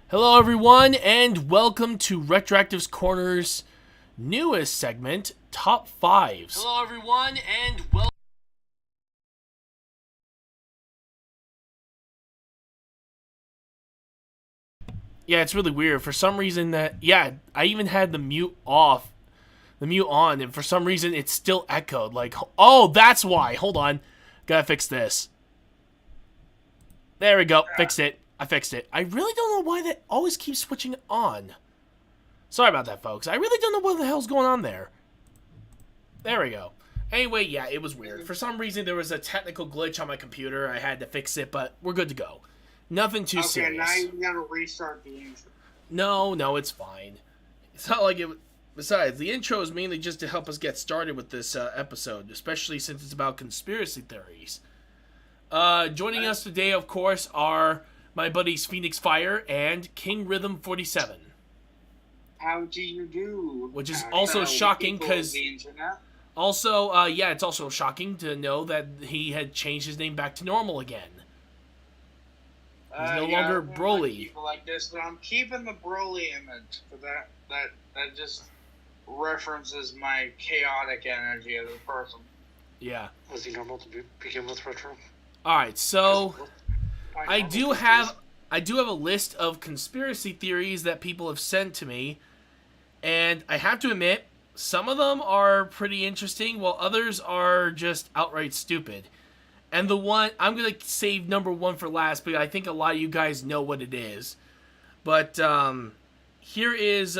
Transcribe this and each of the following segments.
Hello, everyone, and welcome to RetroActive's Corner's newest segment, Top Fives. Hello, everyone, and welcome. Yeah, it's really weird. For some reason I even had the mute on, and for some reason it still echoed. Like, oh, that's why. Hold on. Gotta fix this. There we go. Fixed it. I fixed it. I really don't know why that always keeps switching on. Sorry about that, folks. I really don't know what the hell's going on there. There we go. Anyway, yeah, it was weird. For some reason, there was a technical glitch on my computer. I had to fix it, but we're good to go. Nothing too serious. Okay, now you gotta restart the intro. No, it's fine. It's not like it... Besides, the intro is mainly just to help us get started with this episode, especially since it's about conspiracy theories. Joining us today, of course, are my buddies Phoenix Fire and King Rhythm 47. How do you do? Which is also shocking because... Also, it's also shocking to know that he had changed his name back to normal again. He's no longer Broly. People like this, but I'm keeping the Broly image for that just references my chaotic energy as a person. Yeah. Was he normal to begin with, Retro? Alright, so I do have a list of conspiracy theories that people have sent to me, and I have to admit, some of them are pretty interesting, while others are just outright stupid. And the one, I'm going to save number one for last, but I think a lot of you guys know what it is. But here is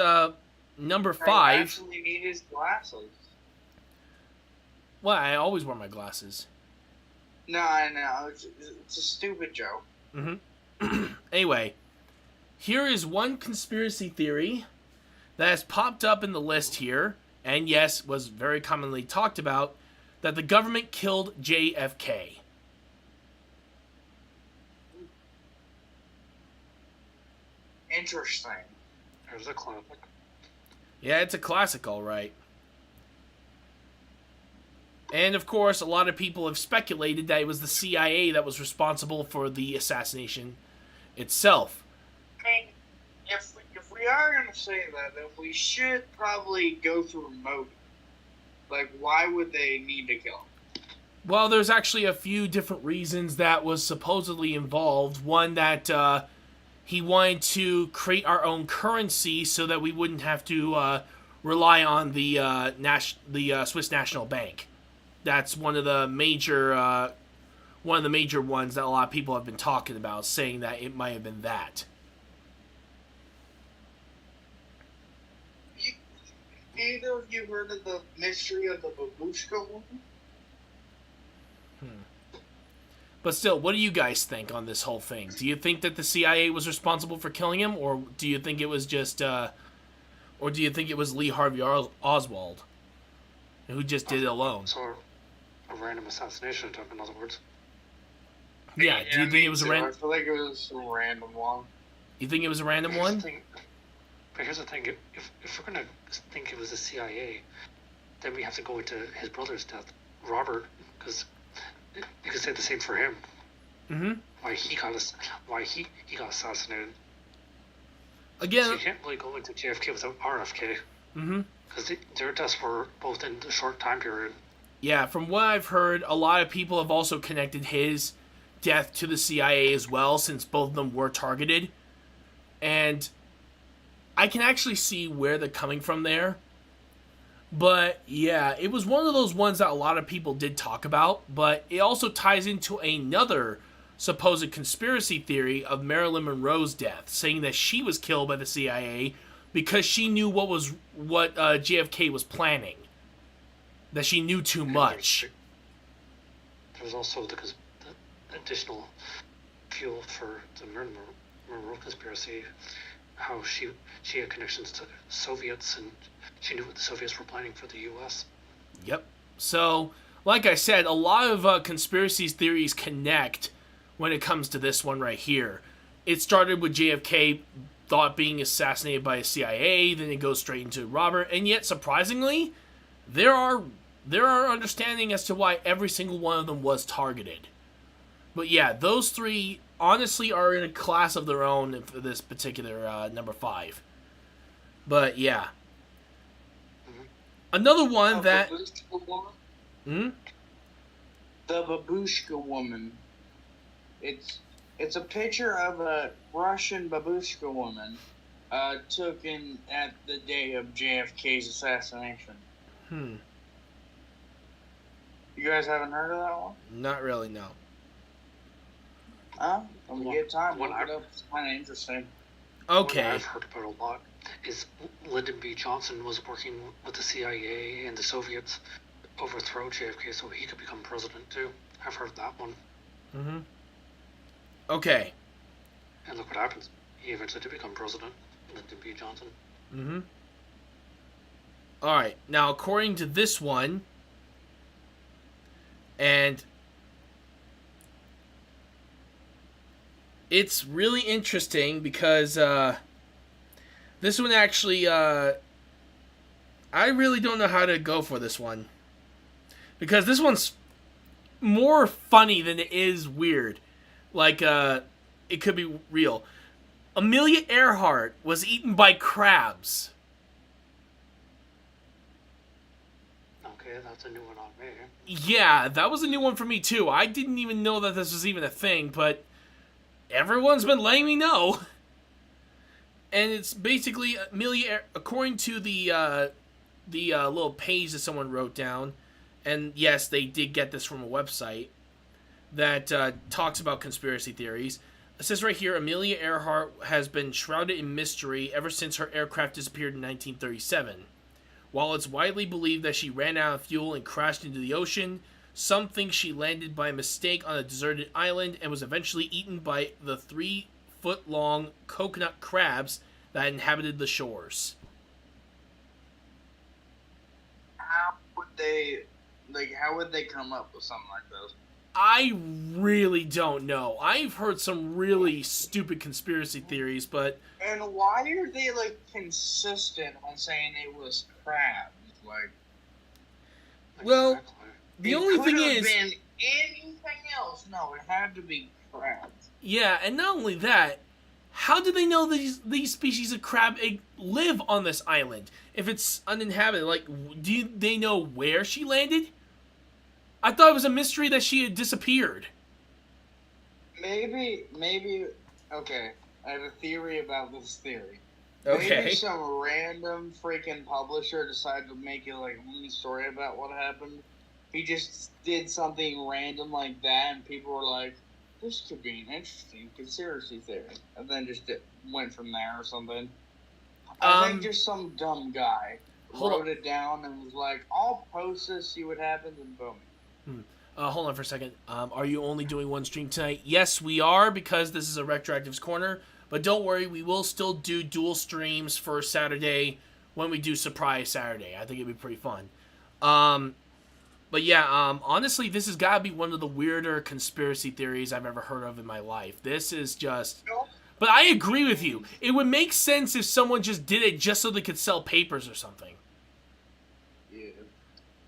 number 5. I actually need his glasses. Well, I always wear my glasses. No, I know. It's a stupid joke. Anyway, here is one conspiracy theory that has popped up in the list here, and yes, was very commonly talked about, that the government killed JFK. Interesting. There's a classic. Yeah, it's a classic, all right. And, of course, a lot of people have speculated that it was the CIA that was responsible for the assassination itself. I mean, if we are going to say that, then we should probably go through motive. Like, why would they need to kill him? Well, there's actually a few different reasons that was supposedly involved. One, that he wanted to create our own currency so that we wouldn't have to rely on the Swiss National Bank. That's one of the major ones that a lot of people have been talking about, saying that it might have been that. Either of you heard of the mystery of the babushka woman? But still, what do you guys think on this whole thing? Do you think that the CIA was responsible for killing him, or do you think it was just, or do you think it was Lee Harvey Oswald, who just did it alone? So, a random assassination attempt, in other words. Yeah, do you think it was a random... I feel like it was a random one. You think it was a random one? But here's the thing, if we're going to think it was the CIA, then we have to go into his brother's death, Robert, because you could say the same for him. Why he got assassinated. Again, so you can't really go into JFK without RFK. Because their deaths were both in a short time period. Yeah, from what I've heard, a lot of people have also connected his death to the CIA as well, since both of them were targeted. And I can actually see where they're coming from there. But, yeah, it was one of those ones that a lot of people did talk about, but it also ties into another supposed conspiracy theory of Marilyn Monroe's death, saying that she was killed by the CIA because she knew what JFK was planning. That she knew too much. There's also the additional fuel for the Marilyn Monroe conspiracy, how she had connections to Soviets, and she knew what the Soviets were planning for the U.S. Yep. So, like I said, a lot of conspiracy theories connect when it comes to this one right here. It started with JFK thought being assassinated by a CIA, then it goes straight into Robert, and yet, surprisingly, there are understanding as to why every single one of them was targeted. But yeah, those three honestly are in a class of their own for this particular number 5. But yeah. Another one that... Babushka woman? Hmm? The babushka woman. It's a picture of a Russian babushka woman taken at the day of JFK's assassination. You guys haven't heard of that one? Not really, no. When we get time, look it up. It's kind of interesting. Okay. What I've heard about a lot is Lyndon B. Johnson was working with the CIA and the Soviets to overthrow JFK so he could become president too. I've heard that one. Mm-hmm. Okay. And look what happens. He eventually did become president, Lyndon B. Johnson. Mm-hmm. Alright, now according to this one, and it's really interesting because this one actually, I really don't know how to go for this one. Because this one's more funny than it is weird. Like, it could be real. Amelia Earhart was eaten by crabs. Okay, that's a new one on me. Yeah, that was a new one for me too. I didn't even know that this was even a thing, but everyone's been letting me know. And it's basically Amelia, according to the little page that someone wrote down, and yes, they did get this from a website that talks about conspiracy theories. It says right here, Amelia Earhart has been shrouded in mystery ever since her aircraft disappeared in 1937. While it's widely believed that she ran out of fuel and crashed into the ocean, some think she landed by mistake on a deserted island and was eventually eaten by the 3-foot-long coconut crabs that inhabited the shores. How would they come up with something like this? I really don't know. I've heard some really stupid conspiracy theories, but... And why are they, consistent on saying it was crabs? Well, Exactly. the only thing It is... could have been anything else. No, it had to be crabs. Yeah, and not only that, how do they know these species of crab live on this island if it's uninhabited? Do they know where she landed? I thought it was a mystery that she had disappeared. Maybe, okay, I have a theory about this theory. Okay. Maybe some random freaking publisher decided to make it one story about what happened. He just did something random like that, and people were like, this could be an interesting conspiracy theory. And then just went from there or something. I think just some dumb guy wrote it down and was like, I'll post this, see what happens, and boom. Hold on for a second. Are you only doing one stream tonight? Yes, we are, because this is a RetroActive's Corner. But don't worry, we will still do dual streams for Saturday when we do Surprise Saturday. I think it'd be pretty fun. But yeah, honestly, this has got to be one of the weirder conspiracy theories I've ever heard of in my life. This is just... But I agree with you. It would make sense if someone just did it just so they could sell papers or something. Yeah.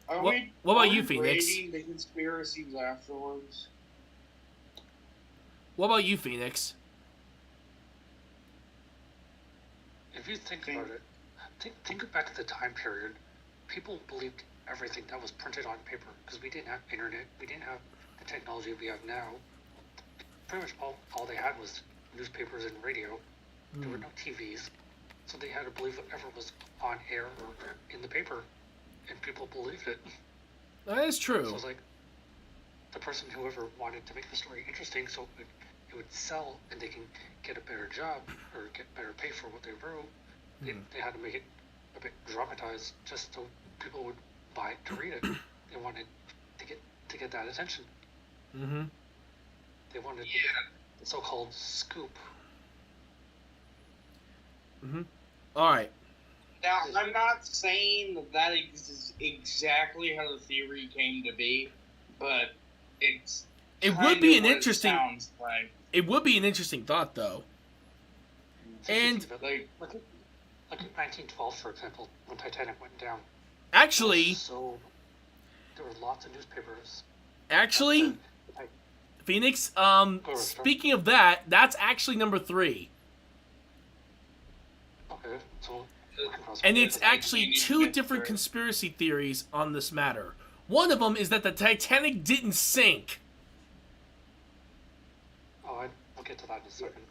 What about you, Phoenix? Rating the conspiracies afterwards? What about you, Phoenix? If you think about it, think back to the time period. People believed everything that was printed on paper because we didn't have internet, we didn't have the technology we have now. Pretty much all they had was newspapers and radio. There were no TVs, so they had to believe whatever was on air or in the paper, and people believed it. That is true. So it was like the person, whoever wanted to make the story interesting, so it would sell and they can get a better job or get better pay for what they wrote. They had to make it a bit dramatized just so people would buy it to read it. They wanted to get that attention. Mm-hmm. They wanted the so-called scoop. Mm-hmm. All right. Now, I'm not saying that is exactly how the theory came to be, but it would be an interesting. Sounds like. It would be an interesting thought, though. And Look at 1912, for example, when Titanic went down. Actually, So there were lots of newspapers. Actually, Phoenix, Retro. speaking of that, that's actually number 3. Okay, so. And it's actually 2 different conspiracy theories on this matter. One of them is that the Titanic didn't sink. Oh, I'll get to that in a second.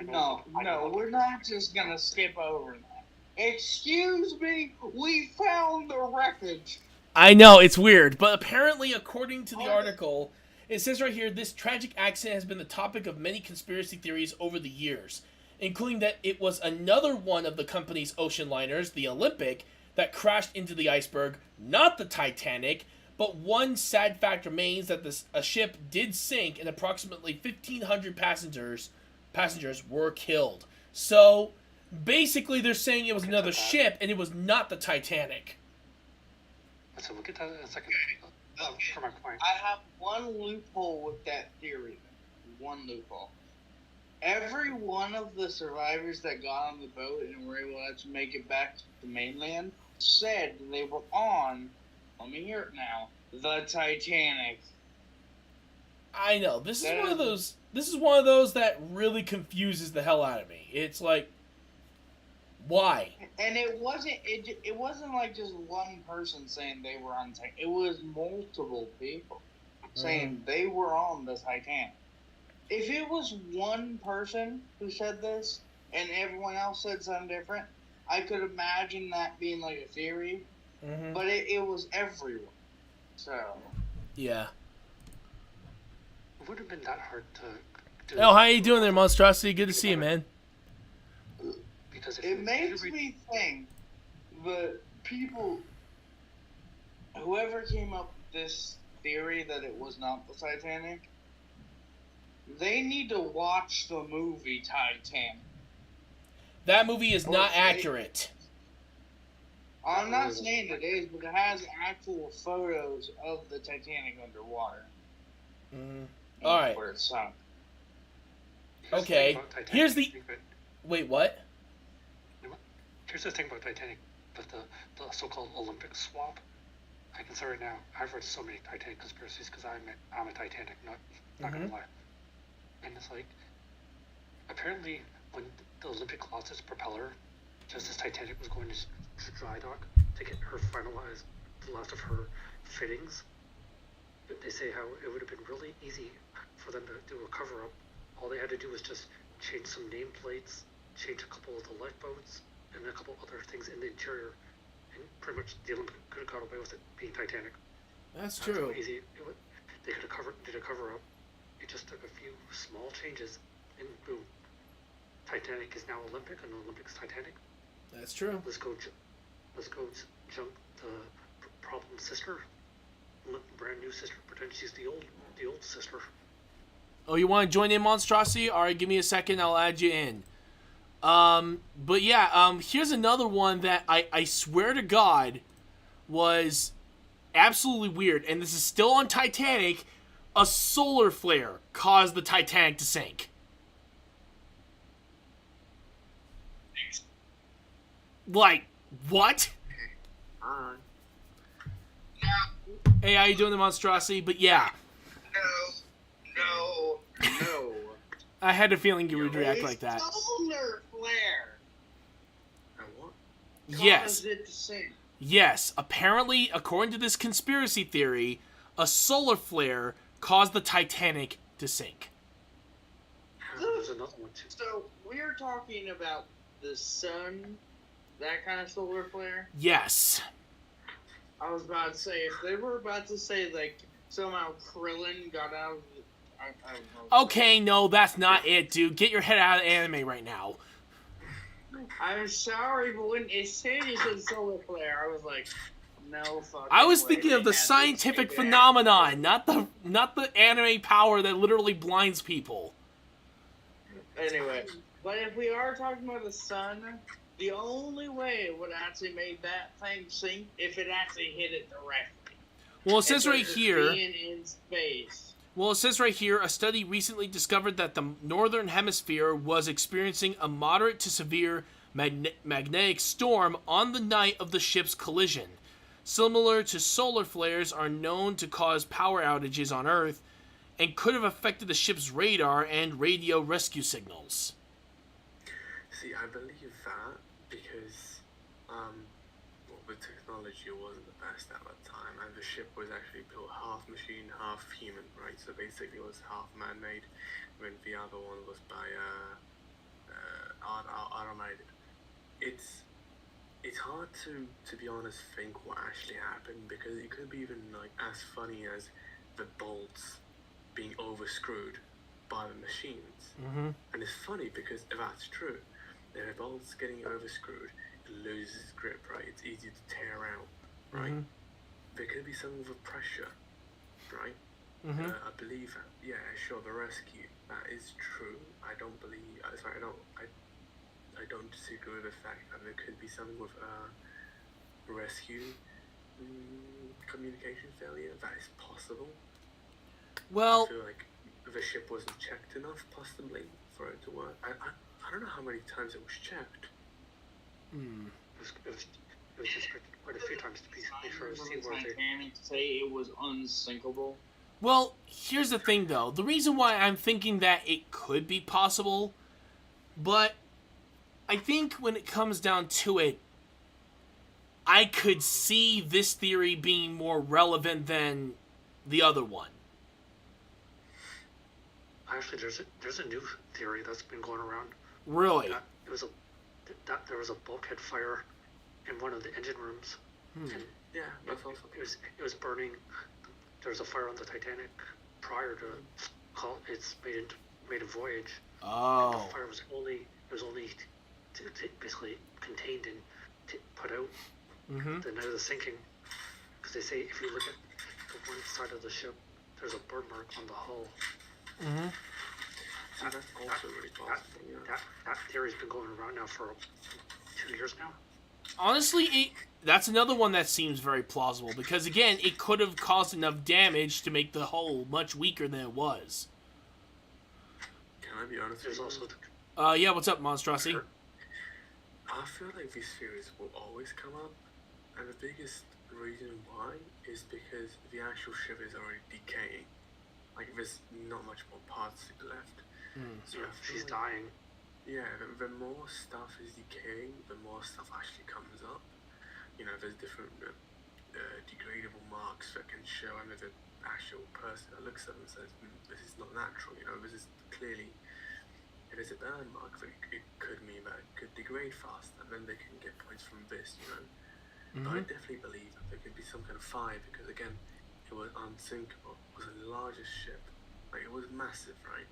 No, we're not just gonna skip over that. Excuse me, we found the wreckage. I know, it's weird, but apparently, according to the article, it says right here, this tragic accident has been the topic of many conspiracy theories over the years, including that it was another one of the company's ocean liners, the Olympic, that crashed into the iceberg, not the Titanic, but one sad fact remains that a ship did sink and approximately 1,500 passengers were killed. So, basically, they're saying it was another ship, and it was not the Titanic. So we'll get that in a second. For my point. I have one loophole with that theory. One loophole. Every one of the survivors that got on the boat and were able to make it back to the mainland said they were on, let me hear it now, the Titanic. I know. This is one of those that really confuses the hell out of me. It's like, why? And it wasn't like just one person saying they were on Titanic. It was multiple people saying they were on the Titanic. If it was one person who said this and everyone else said something different, I could imagine that being like a theory. Mm-hmm. But it was everyone. So. Yeah. It would have been that hard to do. Oh, how you doing there, Monstrosity? Good to see you, man. Because it makes me think that people, whoever came up with this theory that it was not the Titanic, they need to watch the movie Titanic. That movie is not accurate. I'm not saying it is, but it has actual photos of the Titanic underwater. All right. Where it sunk. Okay. Here's the. Wait, what? Here's the thing about Titanic, but the so-called Olympic swap. I can say right now, I've read so many Titanic conspiracies because I'm a Titanic nut. Not gonna lie. And it's like, apparently, when the Olympic lost its propeller, just as Titanic was going to dry dock to get her finalized, the last of her fittings, they say how it would have been really easy for them to do a cover-up. All they had to do was just change some nameplates, change a couple of the lifeboats, and a couple other things in the interior, and pretty much the Olympic could have got away with it being Titanic. That's true. How easy they could have did a cover-up. It just took a few small changes, and boom, Titanic is now Olympic, and Olympic's Titanic. That's true. Let's go jump the problem sister, brand new sister. Pretend she's the old sister. Oh, you want to join in, Monstrosity? All right, give me a second. I'll add you in. But yeah, here's another one that I swear to God was absolutely weird, and this is still on Titanic. A solar flare caused the Titanic to sink. Like, what? Hey, how you doing, the Monstrosity? But yeah. No. I had a feeling you would react like that. Solar flare. Yes. It to sink. Yes. Apparently, according to this conspiracy theory, a solar flare caused the Titanic to sink. There's another one too. So we're talking about the sun, that kind of solar flare? Yes. I was about to say, if they were about to say, like, somehow Krillin got out of the... I don't know. Okay, no, that's not it, dude. Get your head out of anime right now. I'm sorry, but when it said solar flare, I was like, no fucking I was way thinking of they the had scientific this thing phenomenon, not the anime power that literally blinds people. there. Anyway, but if we are talking about the sun, the only way it would actually make that thing sink if it actually hit it directly. Well, it says right here. Being in space. Well, it says right here, a study recently discovered that the northern hemisphere was experiencing a moderate to severe magnetic storm on the night of the ship's collision. Similar to solar flares are known to cause power outages on Earth, and could have affected the ship's radar and radio rescue signals. See, I believe that because, well, the technology wasn't the best at that time, and the ship was actually built half machine, half human, right? So basically, it was half man-made, when the other one was by automated. It's hard to be honest, think what actually happened, because it could be even like as funny as the bolts being overscrewed by the machines. Mm-hmm. And it's funny because if that's true, if a bolt's getting overscrewed, it loses grip, right? It's easy to tear out, right? Mm-hmm. There could be something with pressure, right? Mm-hmm. I believe that. Yeah, sure, the rescue, that is true. I don't believe. Sorry, I don't disagree with the fact that there could be something with rescue communication failure. That is possible. Well, I feel like the ship wasn't checked enough, possibly, for it to work. I don't know how many times it was checked. It was just quite a few times to be make sure it was seaworthy. Titanic say it was unsinkable. well, here's the thing, though. The reason why I'm thinking that it could be possible, but I think when it comes down to it, I could see this theory being more relevant than the other one. Actually, there's a new theory that's been going around. Really? That there was a bulkhead fire in one of the engine rooms, and Yeah, that's also. it was burning. There was a fire on the Titanic prior to its maiden voyage. Oh. The fire was only basically contained and put out Mm-hmm. the night of the sinking. Because they say if you look at the one side of the ship, there's a burn mark on the hull. Mm-hmm. That's also really possible. Yeah. That theory's been going around now for 2 years now. Honestly, that's another one that seems very plausible, because, again, it could have caused enough damage to make the hull much weaker than it was. Can I be honest There's with you? also Yeah, what's up, Monstrosity? I feel like these theories will always come up, and the biggest reason why is because the actual ship is already decaying. Like, there's not much more parts left. So I feel she's like, dying. yeah, the more stuff is decaying, the more stuff actually comes up. You know, there's different degradable marks that can show under the actual person that looks at them and says, this is not natural, you know, this is clearly, if it's a burn mark, then it could mean that it could degrade fast, and then they can get points from this, you know. But I definitely believe that there could be some kind of fire, because again, it was unsinkable. It was the largest ship. Like, it was massive, right?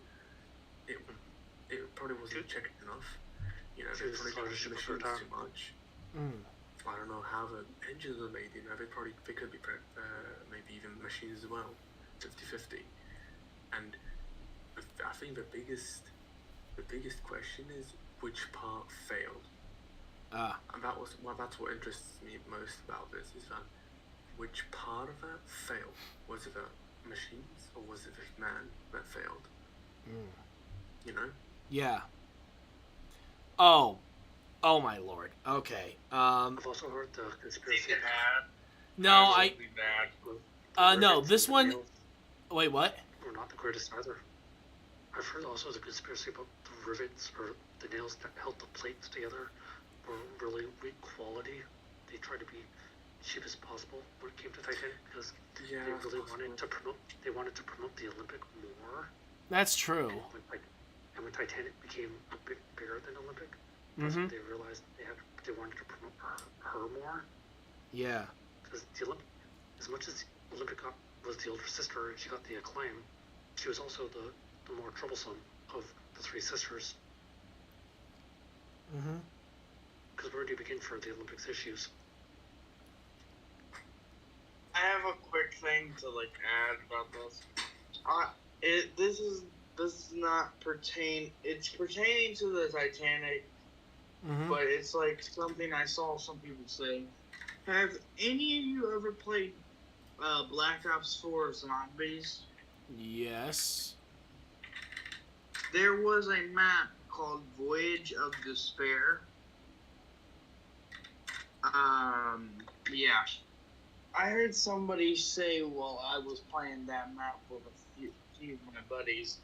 It probably wasn't checked enough. You know, they probably didn't the machines too much. I don't know how the engines were made, you know, they could be maybe even machines as well, 50-50. And I think the biggest question is which part failed. And that's what interests me most about this, is that which part of that failed? Was it the machines, or was it the man that failed? You know? Yeah. Oh my lord. Okay. I've also heard the conspiracy. No, Bad. no, this one... Wait, what? Were not the greatest either. I've heard also the conspiracy about the rivets or the nails that held the plates together were really weak quality. They tried to be cheap as possible when it came to Titanic, because Yeah, they really wanted to promote. They wanted to promote the Olympic more. That's true. And when Titanic became a bit bigger than Olympic, that's when they realized they wanted to promote her more. Yeah. Because the Olympic, as much as Olympic was the older sister and she got the acclaim, she was also the more troublesome of the three sisters. Because where do you begin for the Olympics issues? I have a quick thing to add about this. This does not pertain. It's pertaining to the Titanic, but it's something I saw some people say. Have any of you ever played Black Ops 4 Zombies? Yes. There was a map called Voyage of Despair. Yeah. I heard somebody say while I was playing that map with a few of my buddies.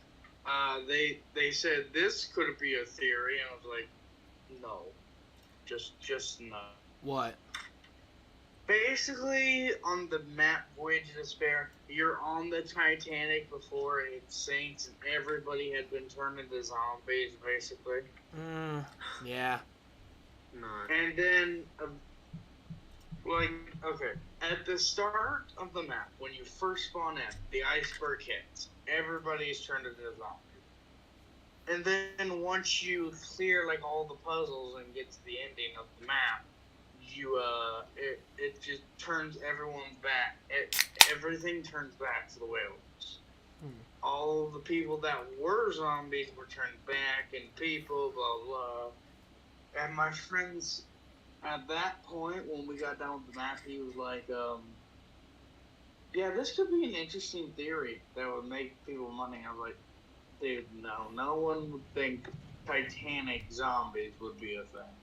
They said this could be a theory, and I was like, no, just no. What? Basically, on the map Voyage of Despair, you're on the Titanic before it sinks, and everybody had been turned into zombies, basically. Yeah. No. And then, okay, at the start of the map, when you first spawn in, the iceberg hits. Everybody's turned into zombies. And then once you clear, like, all the puzzles and get to the ending of the map, it just turns everyone back. Everything turns back to the way it was. All the people that were zombies were turned back, and people, blah, blah. And my friends, at that point, when we got done with the map, he was like, yeah, this could be an interesting theory that would make people money. I was like, dude, no one would think Titanic zombies would be a thing.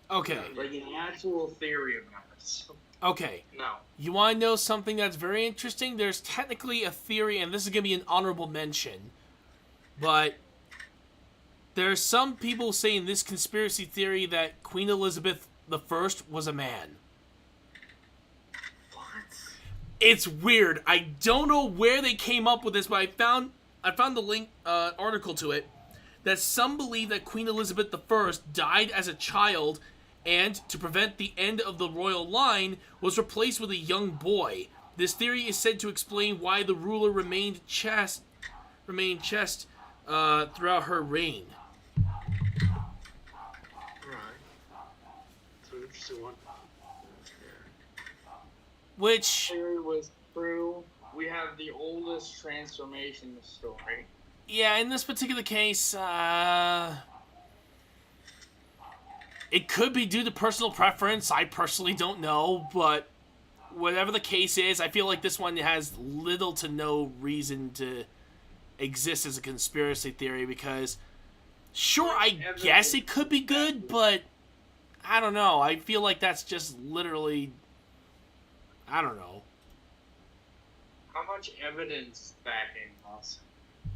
Okay. Like an actual theory about it. So, Okay. no. You want to know something that's very interesting? There's technically a theory, and this is going to be an honorable mention, but there's some people saying this conspiracy theory that Queen Elizabeth I was a man. What? It's weird. I don't know where they came up with this, but I found the link article to it that some believe that Queen Elizabeth I died as a child and, to prevent the end of the royal line, was replaced with a young boy. This theory is said to explain why the ruler remained chaste throughout her reign. Right. It's an interesting one. Which, Theory was true. We have the oldest transformation story. yeah, in this particular case, it could be due to personal preference. I personally don't know, but whatever the case is, I feel like this one has little to no reason to exist as a conspiracy theory because, sure, I guess it could be good, but I don't know. I feel like that's just literally, I don't know. How much evidence backing us?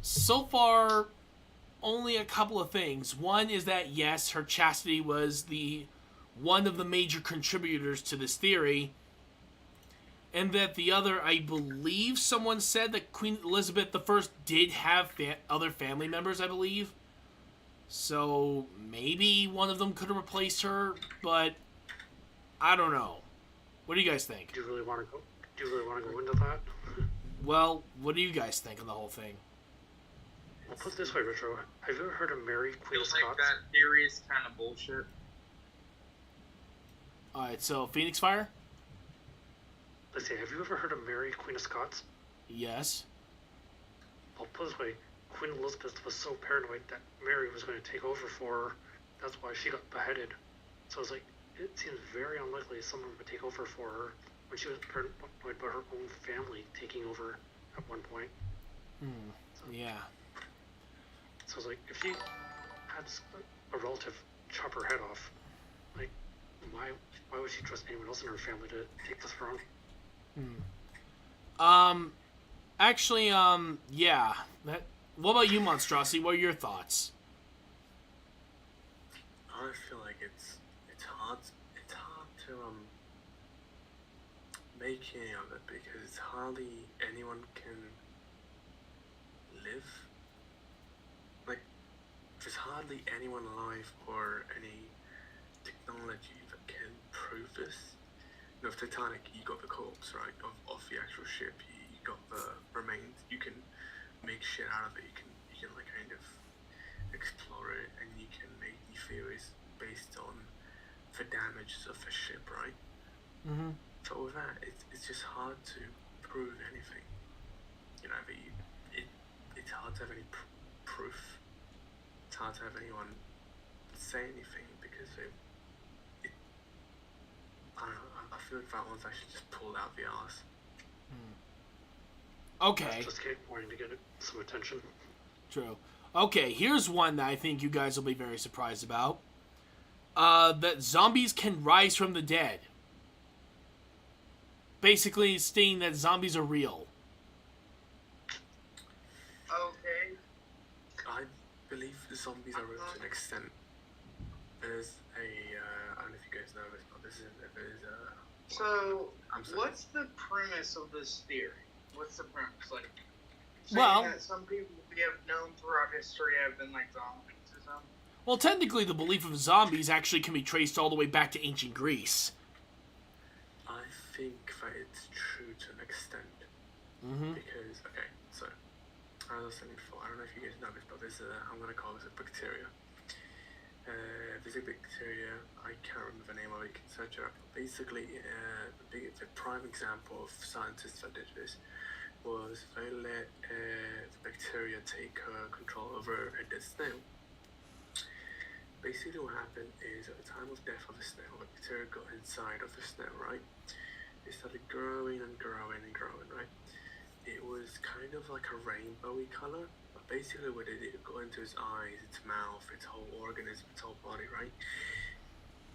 So far, only a couple of things. One is that, yes, her chastity was one of the major contributors to this theory. And that the other, I believe someone said that Queen Elizabeth I did have other family members, I believe. So maybe one of them could have replaced her, but I don't know. What do you guys think? Do you really want to go into that? Well, what do you guys think of the whole thing? I'll put it this way, Retro. Have you ever heard of Mary, Queen of Feels like Scots? that theory is kind of bullshit. Alright, so Phoenix Fire? Let's see, have you ever heard of Mary, Queen of Scots? Yes. I'll put it this way. Queen Elizabeth was so paranoid that Mary was going to take over for her. That's why she got beheaded. So it's like, it seems very unlikely someone would take over for her when she was paranoid about her own family taking over at one point. Yeah. So it's like, if she had a relative chop her head off, like, why would she trust anyone else in her family to take the throne? Actually, yeah. What about you, Monstrosity? What are your thoughts? I feel like it's hard to make any of it because hardly anyone can live. Like, there's hardly anyone alive or any technology that can prove this. You know, with Titanic, you got the corpse, right, of the actual ship. You got the remains. You can make shit out of it. You can like kind of explore it, and you can make the theories based on the damages of the ship, right? Mm-hmm. So with that, it's just hard to prove anything. You know, it's hard to have any proof. It's hard to have anyone say anything because I don't know. I feel like that one's actually just pulled out the arse. Okay. Just wanting to get some attention. True. Okay, here's one that I think you guys will be very surprised about. That zombies can rise from the dead. Basically stating that zombies are real. believe the zombies are real to an extent. There's a, I don't know if you guys know this, but there's a... So, I'm sorry. what's the premise of this theory? What's the premise? Like, Well- saying that some people we have known throughout history have been like zombies or something? Well, technically, the belief of zombies actually can be traced all the way back to ancient Greece. I think that it's true to an extent. Mm-hmm. Because, okay, so, as I was saying before, I don't know if you guys know this, but there's a, I'm going to call this a bacteria. There's a bacteria, I can't remember the name of it, you can search it up. Basically, the prime example of scientists that did this was they let the bacteria take control over a dead snail. Basically what happened is at the time of death of the snail, the bacteria got inside of the snail, right? It started growing and growing and growing, right? It was kind of like a rainbowy color, but basically what it did, it got into its eyes, its mouth, its whole organism, its whole body, right?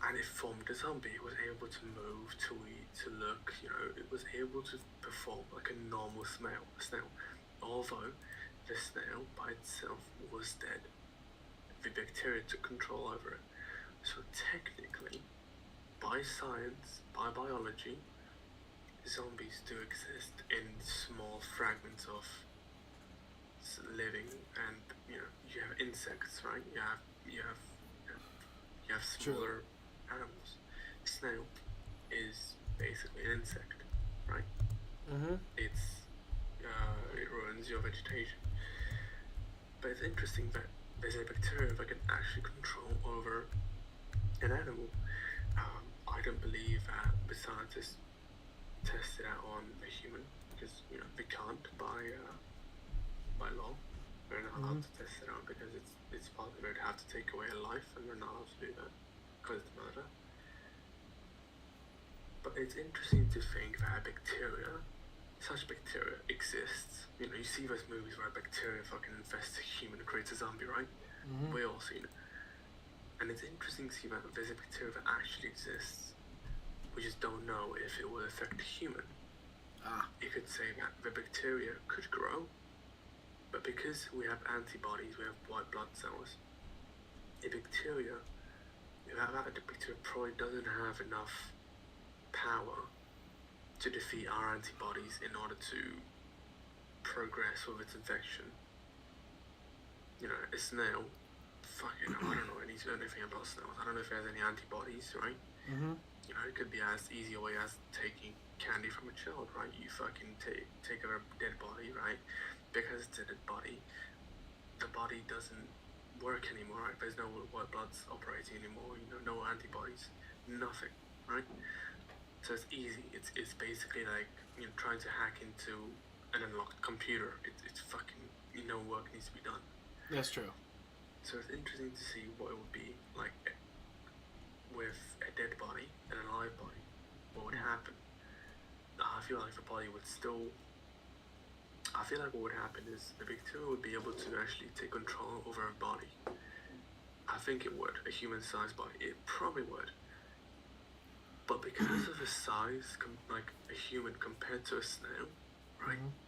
And it formed a zombie. It was able to move, to eat, to look, you know, it was able to perform like a normal snail. Although the snail by itself was dead. The bacteria took control over it. So technically, by science, by biology, zombies do exist in small fragments of living, and you know, you have insects, right? You have smaller animals. Snail is basically an insect, right? Mm-hmm. It ruins your vegetation. But it's interesting that there's a bacteria that can actually control over an animal. I don't believe that the scientists test it out on a human because you know they can't by law. They're not allowed to test it out because it's possible they'd have to take away a life, and they're not allowed to do that because it's murder. But it's interesting to think that such bacteria exists. You know, you see those movies where bacteria fucking infests a human and creates a zombie, right? Mm-hmm. We all seen it. And it's interesting to see that there's a bacteria that actually exists. We just don't know if it will affect a human. You could say that the bacteria could grow, but because we have antibodies, we have white blood cells, the bacteria probably doesn't have enough power to defeat our antibodies in order to progress with its infection. You know, a snail, fucking, I don't know anything about snails. I don't know if it has any antibodies, right? Mm-hmm. You know, it could be as easy a way as taking candy from a child, right? You fucking take a dead body, right? Because it's a dead body, the body doesn't work anymore, right? There's no white bloods operating anymore, you know, no antibodies, nothing, right? So it's easy. It's basically like, you know, trying to hack into an unlocked computer. It's fucking, you know, work needs to be done. That's true. So it's interesting to see what it would be like with a dead body and an alive body. What would happen? I feel like the body would still... I feel like what would happen is the bacteria would be able to actually take control over a body. I think it would. A human-sized body. It probably would. But because of the size, like a human compared to a snail, right? Mm-hmm.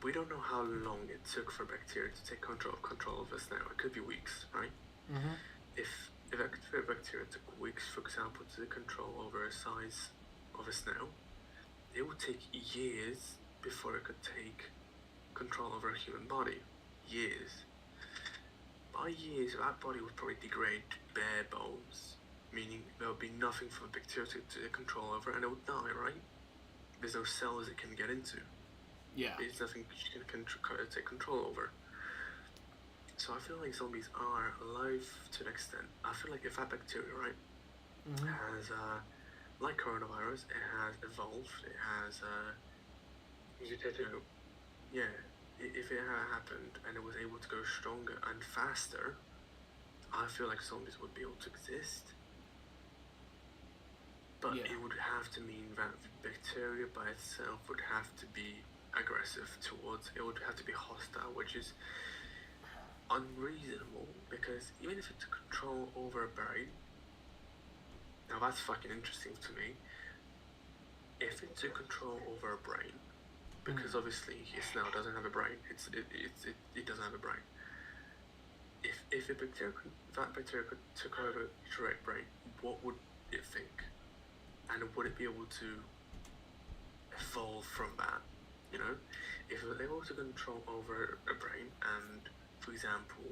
We don't know how long it took for bacteria to take control of a snail. It could be weeks, right? Mm-hmm. If bacteria took weeks, for example, to control over a size of a snail, it would take years before it could take control over a human body. Years. By years, that body would probably degrade to bare bones, meaning there would be nothing for the bacteria to control over, and it would die, right? There's no cells it can get into. Yeah. There's nothing she can take control over. So I feel like zombies are alive to an extent. I feel like if that bacteria, right, Mm-hmm. has, like coronavirus, it has evolved, it has, yeah, if it had happened and it was able to go stronger and faster, I feel like zombies would be able to exist. But Yeah. it would have to mean that the bacteria by itself would have to be aggressive towards, it would have to be hostile, which is unreasonable, because even if it took control over a brain, now that's fucking interesting to me. If it took control over a brain, because obviously his snail doesn't have a brain. It doesn't have a brain. If that bacteria could took over its right brain, what would it think? And would it be able to evolve from that? You know, if it was able to control over a brain and, for example,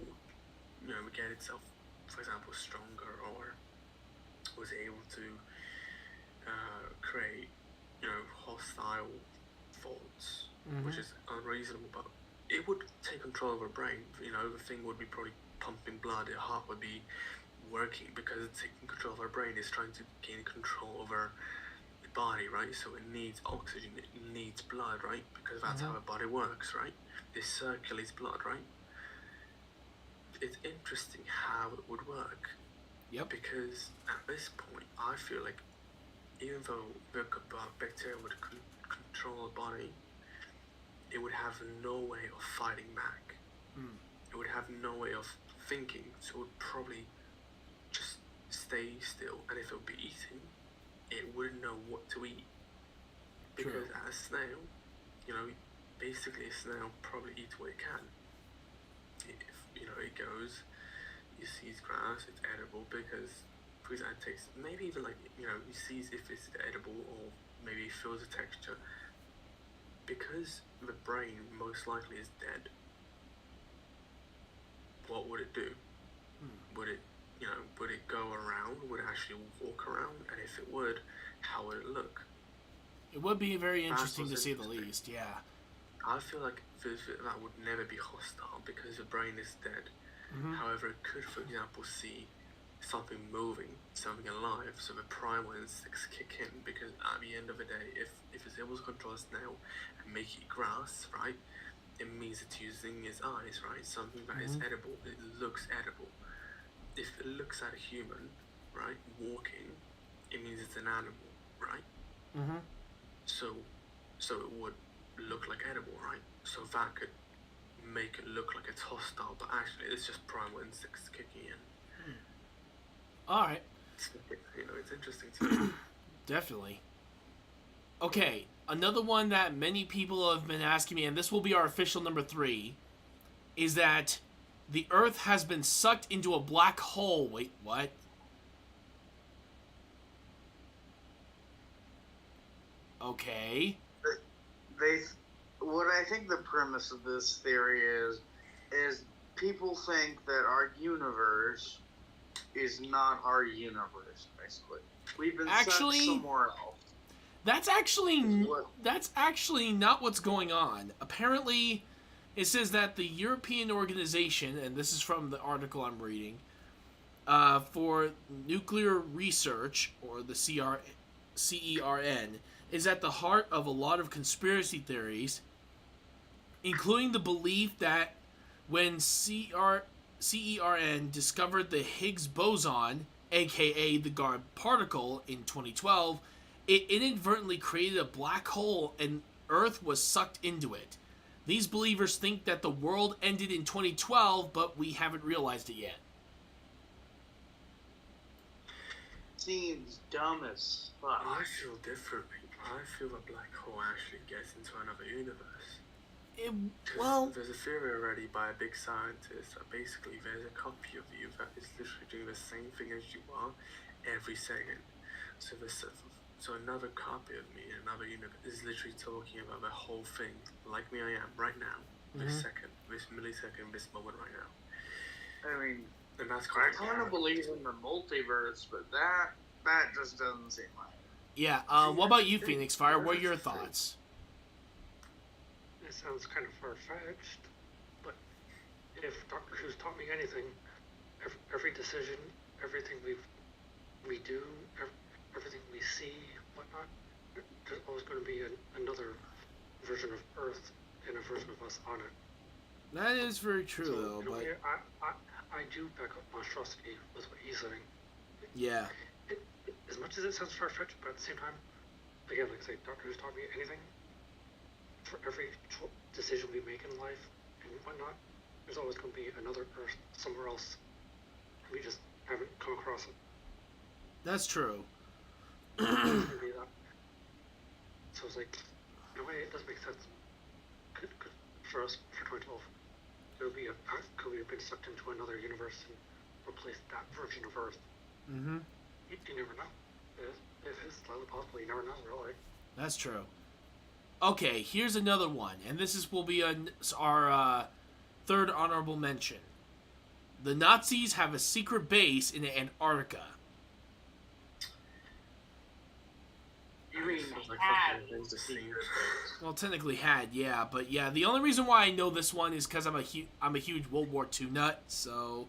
get itself, for example, stronger, or was able to create, hostile thoughts, which is unreasonable, but it would take control of our brain. The thing would be probably pumping blood, the heart would be working, because it's taking control of our brain. It's trying to gain control over the body, right? So it needs oxygen, it needs blood, right? Because that's how our body works, right? It circulates blood, right? It's interesting how it would work. Yep. Because at this point, I feel like even though the bacteria would control the body, it would have no way of fighting back. It would have no way of thinking, so it would probably just stay still. And if it would be eating, it wouldn't know what to eat. Because as a snail, basically a snail probably eats what it can. It goes, it sees grass, it's edible, because for example, it takes, maybe even like, he sees if it's edible, or maybe it feels the texture. Because the brain most likely is dead, what would it do? Would it, would it go around? Would it actually walk around? And if it would, how would it look? It would be very interesting to say the least, yeah. I feel like that would never be hostile because the brain is dead. However, it could, for example, see something moving, something alive, so the primal instincts kick in, because at the end of the day, if it's able to control a snail and make it grass, right, it means it's using its eyes, right, something that is edible, it looks edible. If it looks at a human, right, walking, it means it's an animal, right? So it would look like edible, right? So that could make it look like it's hostile, but actually it's just primal instincts kicking in. Alright. It's interesting too. Definitely. Okay, another one that many people have been asking me, and this will be our official number 3, is that the Earth has been sucked into a black hole. Wait, what? Okay. What I think the premise of this theory is people think that our universe is not our universe, basically. We've been sucked somewhere else. That's actually not what's going on. Apparently, it says that the European organization, and this is from the article I'm reading, for nuclear research, or the CERN, is at the heart of a lot of conspiracy theories, including the belief that when CERN discovered the Higgs boson, aka the God particle, in 2012, it inadvertently created a black hole and Earth was sucked into it. These believers think that the world ended in 2012, but we haven't realized it yet. Seems dumb as fuck. I feel differently. I feel a black hole actually gets into another universe. There's a theory already by a big scientist that basically there's a copy of you that is literally doing the same thing as you are every second. So another copy of me in another universe is literally talking about the whole thing, like me I am right now, this second, this millisecond, this moment right now. I mean, and that's I kind of believe in the multiverse, but that just doesn't seem like it. Yeah, what about you, Phoenix Fire? What are your thoughts? It sounds kind of far-fetched, but if Doctor Who's taught me anything, every decision, everything we do, everything we see, whatnot, there's always going to be another version of Earth and a version of us on it. That is very true, So, though. But I do back up monstrosity with what he's saying. yeah, As much as it sounds far-fetched, but at the same time, again, like I say, Doctor Who's taught me anything. For every decision we make in life and whatnot, there's always going to be another Earth somewhere else. We just haven't come across it. that's true. It's gonna be that. So it's like, in a way, it does make sense. for us for 2012, could we have been sucked into another universe and replaced that version of Earth? Mm-hmm. You never know. It is slightly possible. You never know, really. That's true. Okay, here's another one, and will be our third honorable mention. The Nazis have a secret base in Antarctica. You mean Like had fucking things to see. Well, technically had, yeah, but yeah, the only reason why I know this one is because I'm a huge World War II nut, so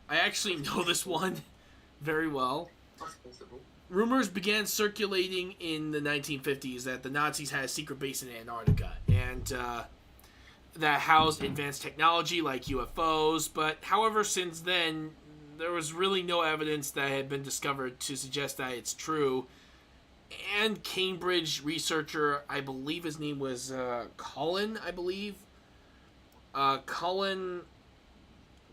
I actually know this one very well. That's possible. Rumors began circulating in the 1950s that the Nazis had a secret base in Antarctica, and that housed advanced technology like UFOs, but however, since then, there was really no evidence that had been discovered to suggest that it's true. And Cambridge researcher, I believe his name was Colin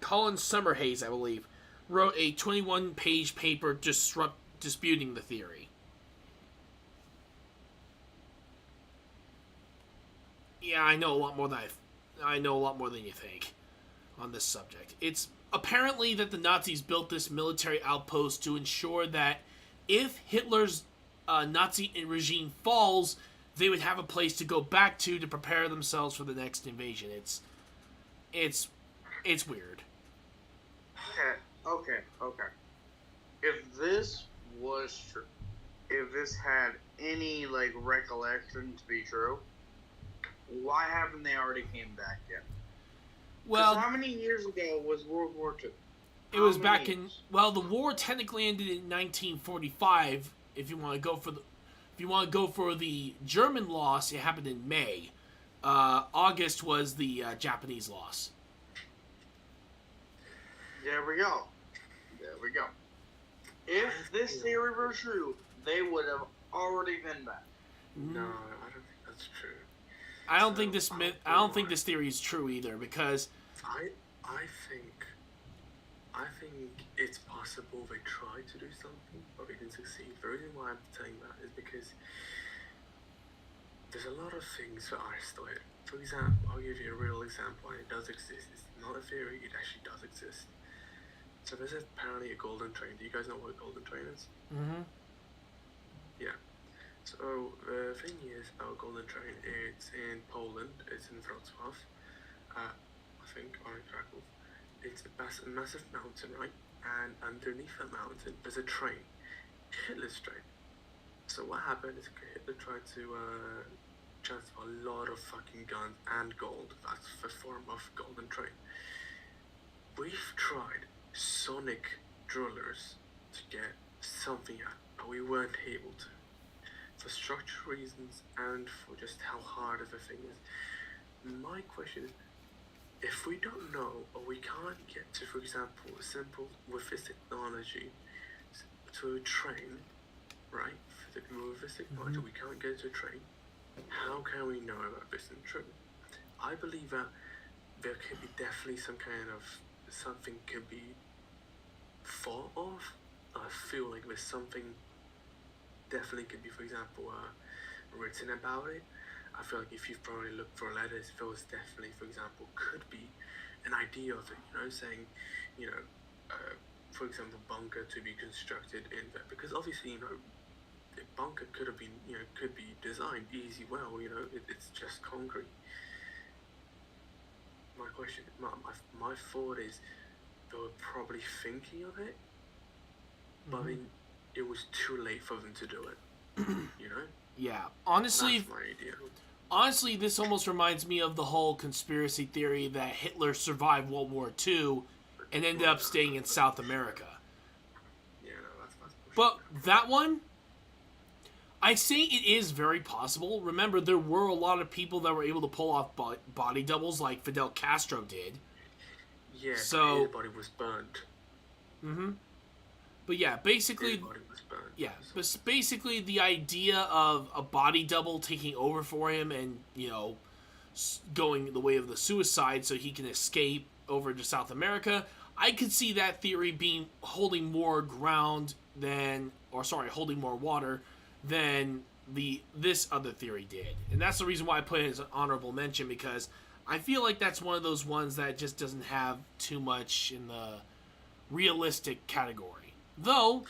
Summerhays, I believe, wrote a 21-page paper disputing the theory. Yeah, I know a lot more than you think on this subject. It's apparently that the Nazis built this military outpost to ensure that if Hitler's Nazi regime falls, they would have a place to go back to prepare themselves for the next invasion. It's weird. Okay. If this was true, if this had any recollection to be true, why haven't they already came back yet? Well, how many years ago was World War II? It was back in the war technically ended in 1945. If you want to go for the German loss, it happened in May. August was the Japanese loss. There we go. If this theory were true, they would have already been back. No, I don't think that's true. I don't think this theory is true either, because I think it's possible they tried to do something, but they didn't succeed. The reason why I'm saying that is because there's a lot of things that are still here. For example, I'll give you a real example, and it does exist. It's not a theory, it actually does exist. So there's apparently a golden train. Do you guys know what a golden train is? Mm-hmm. Yeah. So the thing is, our golden train, it's in Poland, it's in Wrocław, I think, or in Krakow. It's a massive mountain, right? And underneath that mountain, there's a train, Hitler's train. So what happened is Hitler tried to transfer a lot of fucking guns and gold. That's the form of golden train. We've tried sonic drillers to get something out, but we weren't able to. For structural reasons and for just how hard of a thing is. My question is, if we don't know or we can't get to, for example, a simple, with this technology, to a train, right? With this technology, we can't get to a train. How can we know about this and true? I believe that there could be definitely some kind of something could be thought of. I feel like there's something definitely could be, for example, written about it. I feel like if you probably look for letters, there was definitely, for example, could be an idea of it, saying, for example, bunker to be constructed in there, because obviously, the bunker could have been, could be designed easy, well, it's just concrete. My question, my thought is, they were probably thinking of it, but I mean, it was too late for them to do it, Yeah, honestly, that's my idea. Honestly, this almost reminds me of the whole conspiracy theory that Hitler survived World War II and ended up staying in South America. Yeah, no, that's but that one, I say it is very possible. Remember, there were a lot of people that were able to pull off body doubles like Fidel Castro did. Yeah, so his body was burnt. Mm-hmm. But yeah, basically, His body was burnt. yeah, but basically the idea of a body double taking over for him and, going the way of the suicide so he can escape over to South America, I could see that theory holding more water than this other theory did, and that's the reason why I put it as an honorable mention, because I feel like that's one of those ones that just doesn't have too much in the realistic category. Though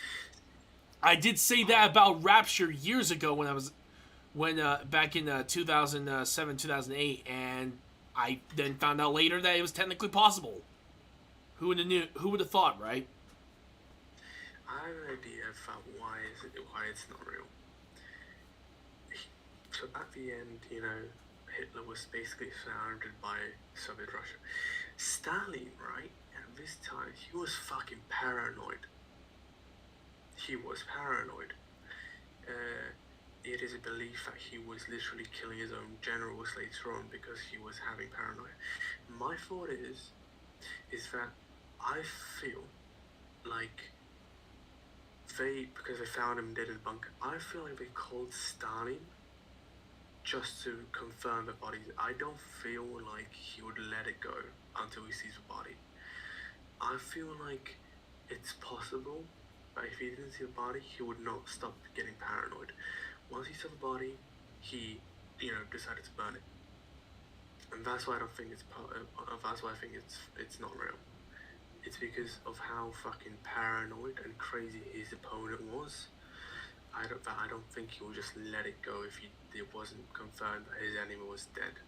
I did say that about Rapture years ago when back in 2007 2008, and I then found out later that it was technically possible. Who would have thought, right? I have an idea about why it's not real. So at the end, Hitler was basically surrounded by Soviet Russia. Stalin, right, at this time, he was fucking paranoid. He was paranoid. It is a belief that he was literally killing his own generals later on because he was having paranoia. My thought is that I feel like because they found him dead in the bunker, I feel like they called Stalin just to confirm the body. I don't feel like he would let it go until he sees the body. I feel like it's possible that if he didn't see the body, he would not stop getting paranoid. Once he saw the body, he, decided to burn it. And that's why I don't think that's why I think it's not real. It's because of how fucking paranoid and crazy his opponent was. I don't think he would just let it go if it wasn't confirmed that his enemy was dead.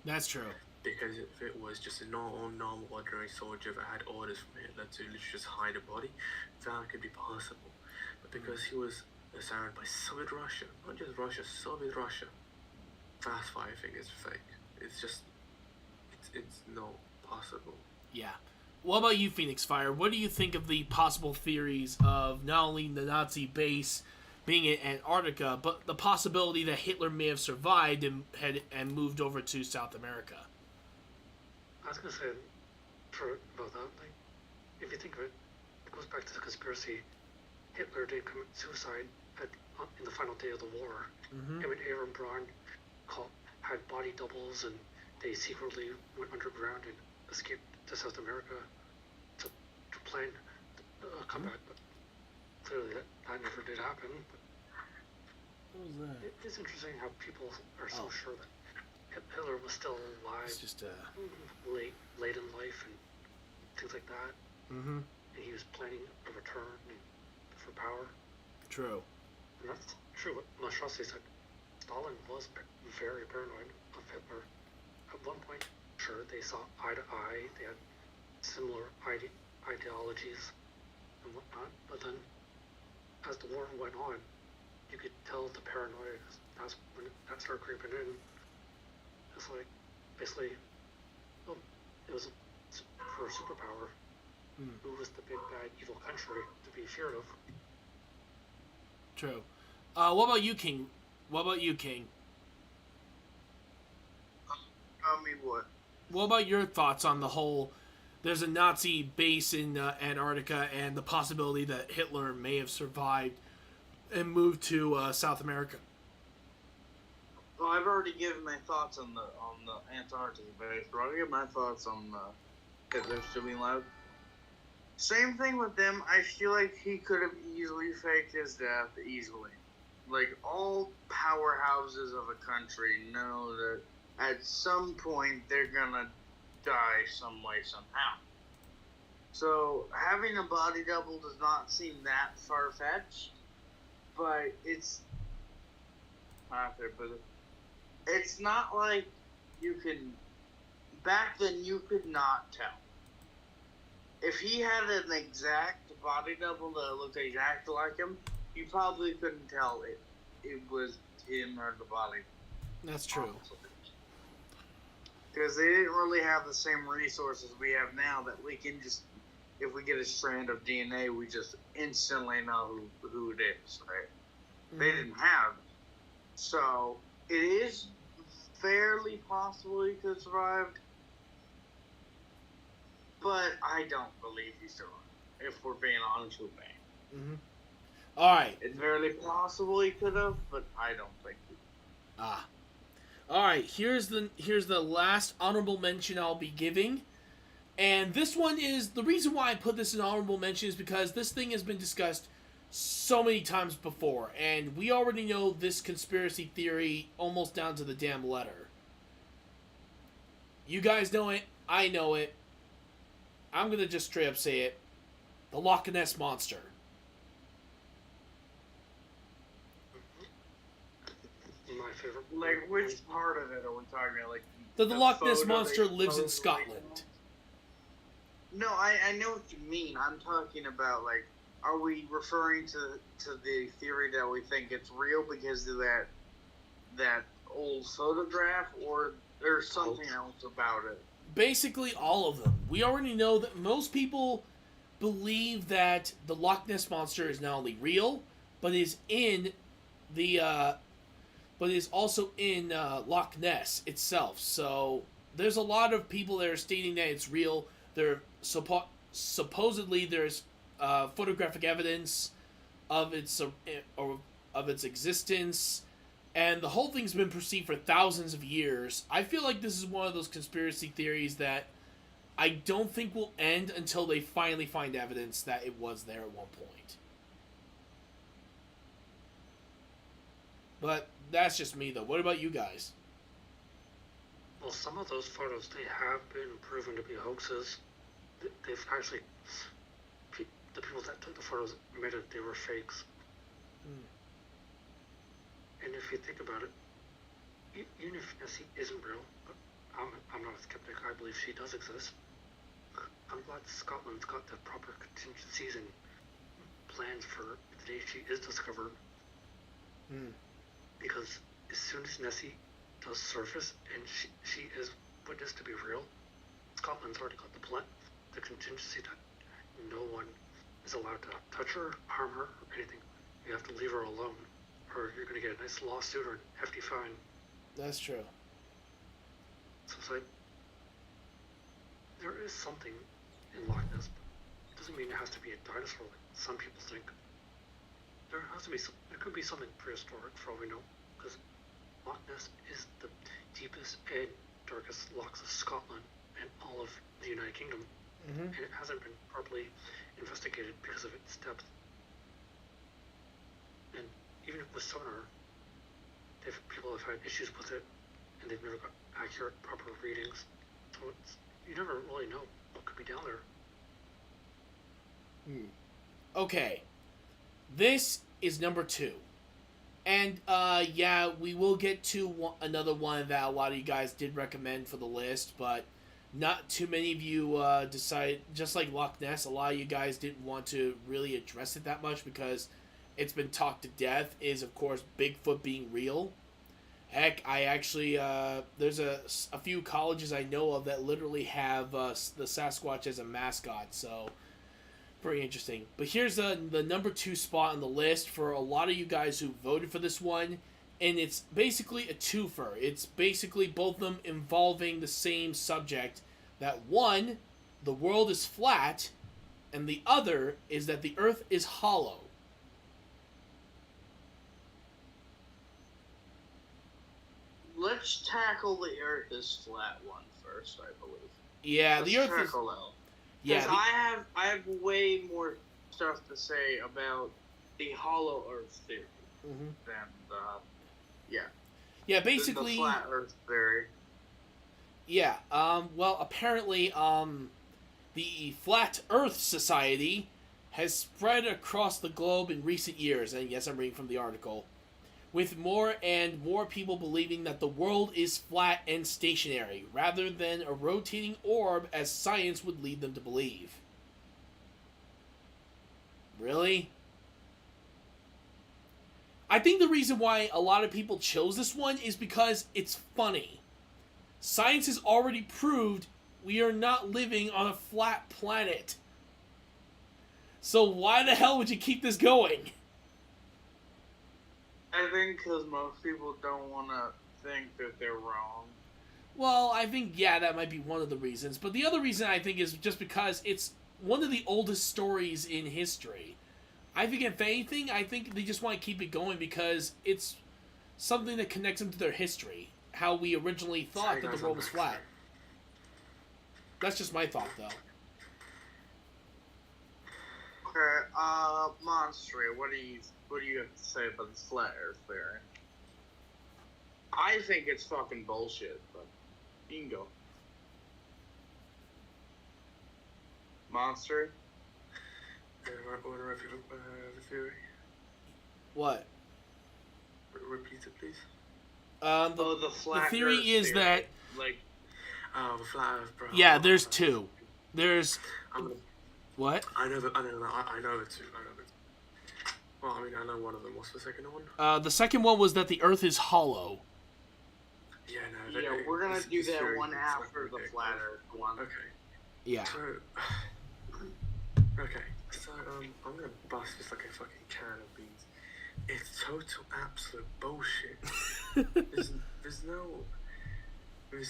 That's true. Because if it was just a normal ordinary soldier that had orders from Hitler to literally just hide a body, that could be possible. But because he was surrounded by Soviet Russia, not just Russia, Soviet Russia, that's why I think it's fake. It's not possible. Yeah. What about you, Phoenix Fire? What do you think of the possible theories of not only the Nazi base being in Antarctica, but the possibility that Hitler may have survived and moved over to South America? I was gonna say about that, like, if you think of it, it goes back to the conspiracy. Hitler did commit suicide in the final day of the war. Mm-hmm. Him and Aaron Braun had body doubles, and they secretly went underground and escaped to South America to plan a comeback. But clearly that never did happen. What was that? It's interesting how people are so sure that Hitler was still alive. It's just late in life and things like that. Mm-hmm. And he was planning a return for power. True. And that's true what Mastrossi said. Stalin was very paranoid of Hitler. At one point, sure, they saw eye to eye. They had similar ideologies and whatnot. But then, as the war went on, you could tell the paranoia. That's when that started creeping in. It's like, basically, it was for a superpower. Who was the big bad evil country to be feared of? True. What about you, King? I mean, what? What about your thoughts on the whole? There's a Nazi base in Antarctica, and the possibility that Hitler may have survived and moved to South America. Well, I've already given my thoughts on the Antarctica base, but I'll give my thoughts on Hitler still being alive. Same thing with them. I feel like he could have easily faked his death easily. Like, all powerhouses of a country know that at some point they're gonna die some way, somehow. So, having a body double does not seem that far-fetched, but it's not there, but it's not like you can. Back then, you could not tell. If he had an exact body double that looked exactly like him, you probably couldn't tell it was him or the body. That's true. Because they didn't really have the same resources we have now that we can just, if we get a strand of DNA, we just instantly know who it is, right? They didn't have it. So, it is fairly possible he could have survived, but I don't believe he survived, if we're being honest with me. Mm-hmm. All right. It's very possible he could have, but I don't think he could. All right, here's the last honorable mention I'll be giving. And this one is, the reason why I put this in honorable mention is because this thing has been discussed so many times before, and we already know this conspiracy theory almost down to the damn letter. You guys know it. I know it. I'm going to just straight up say it. The Loch Ness Monster. My favorite. Like, which part of it are we talking about? Like, The Loch Ness photo Monster they lives in supposedly- Scotland. No, I know what you mean. I'm talking about, like, are we referring to the theory that we think it's real because of that old photograph, or there's something else about it? Basically, all of them. We already know that most people believe that the Loch Ness Monster is not only real, but is in the but is also in Loch Ness itself. So there's a lot of people that are stating that it's real. Supposedly there's photographic evidence of its existence, and the whole thing's been perceived for thousands of years. I feel like this is one of those conspiracy theories that I don't think will end until they finally find evidence that it was there at one point. But that's just me, though. What about you guys? Well, some of those photos, they have been proven to be hoaxes. They've actually, the people that took the photos admitted they were fakes. And if you think about it, even if Nessie isn't real, but I'm not a skeptic, I believe she does exist. I'm glad Scotland's got the proper contingencies and plans for the day she is discovered. Because as soon as Nessie does surface and she is witnessed to be real, Scotland's already got the contingency that no one is allowed to touch her, harm her, or anything. You have to leave her alone, or you're going to get a nice lawsuit or a hefty fine. That's true. So it's like, there is something in Loch Ness, but it doesn't mean it has to be a dinosaur like some people think. There could be something prehistoric for all we know, because Loch Ness is the deepest and darkest lochs of Scotland and all of the United Kingdom, and it hasn't been properly investigated because of its depth. And even with sonar, people have had issues with it, and they've never got accurate, proper readings. So you never really know what could be down there. Okay. This is number 2. And, yeah, we will get to another one that a lot of you guys did recommend for the list, but not too many of you decided, just like Loch Ness, a lot of you guys didn't want to really address it that much because it's been talked to death, is, of course, Bigfoot being real. Heck, I actually, there's a few colleges I know of that literally have the Sasquatch as a mascot, so pretty interesting. But here's the number 2 spot on the list for a lot of you guys who voted for this one, and it's basically a twofer. It's basically both of them involving the same subject, that one, the world is flat, and the other is that the earth is hollow. Let's tackle the Earth is flat one first, I believe. Yeah, Let's the earth is... tackle that. Yeah, Because I have way more stuff to say about the hollow Earth theory than yeah, the basically... flat Earth theory. Yeah, well, apparently, the Flat Earth Society has spread across the globe in recent years, and yes, I'm reading from the article, with more and more people believing that the world is flat and stationary, rather than a rotating orb as science would lead them to believe. Really? I think the reason why a lot of people chose this one is because it's funny. Science has already proved we are not living on a flat planet. So why the hell would you keep this going? I think because most people don't want to think that they're wrong. Well, I think, yeah, that might be one of the reasons. But the other reason I think is just because it's one of the oldest stories in history. I think, if anything, I think they just want to keep it going because it's something that connects them to their history. How we originally thought that the world was flat. That's just my thought, though. Monster, what do you have to say about this flat Earth theory? I think it's fucking bullshit, but you can go. Monster? Want to repeat the theory? What? Repeat it, please. The flat theory Earth is theory. that The flat Earth, bro. yeah, there's two. What? I know it too. Well, I mean, I know one of them. What's the second one? The second one was that the Earth is hollow. Yeah, no. Yeah, we're gonna do that one after the flat Earth one. Okay. Yeah. So, okay. So, I'm gonna bust this like a fucking can of beans. It's total absolute bullshit. there's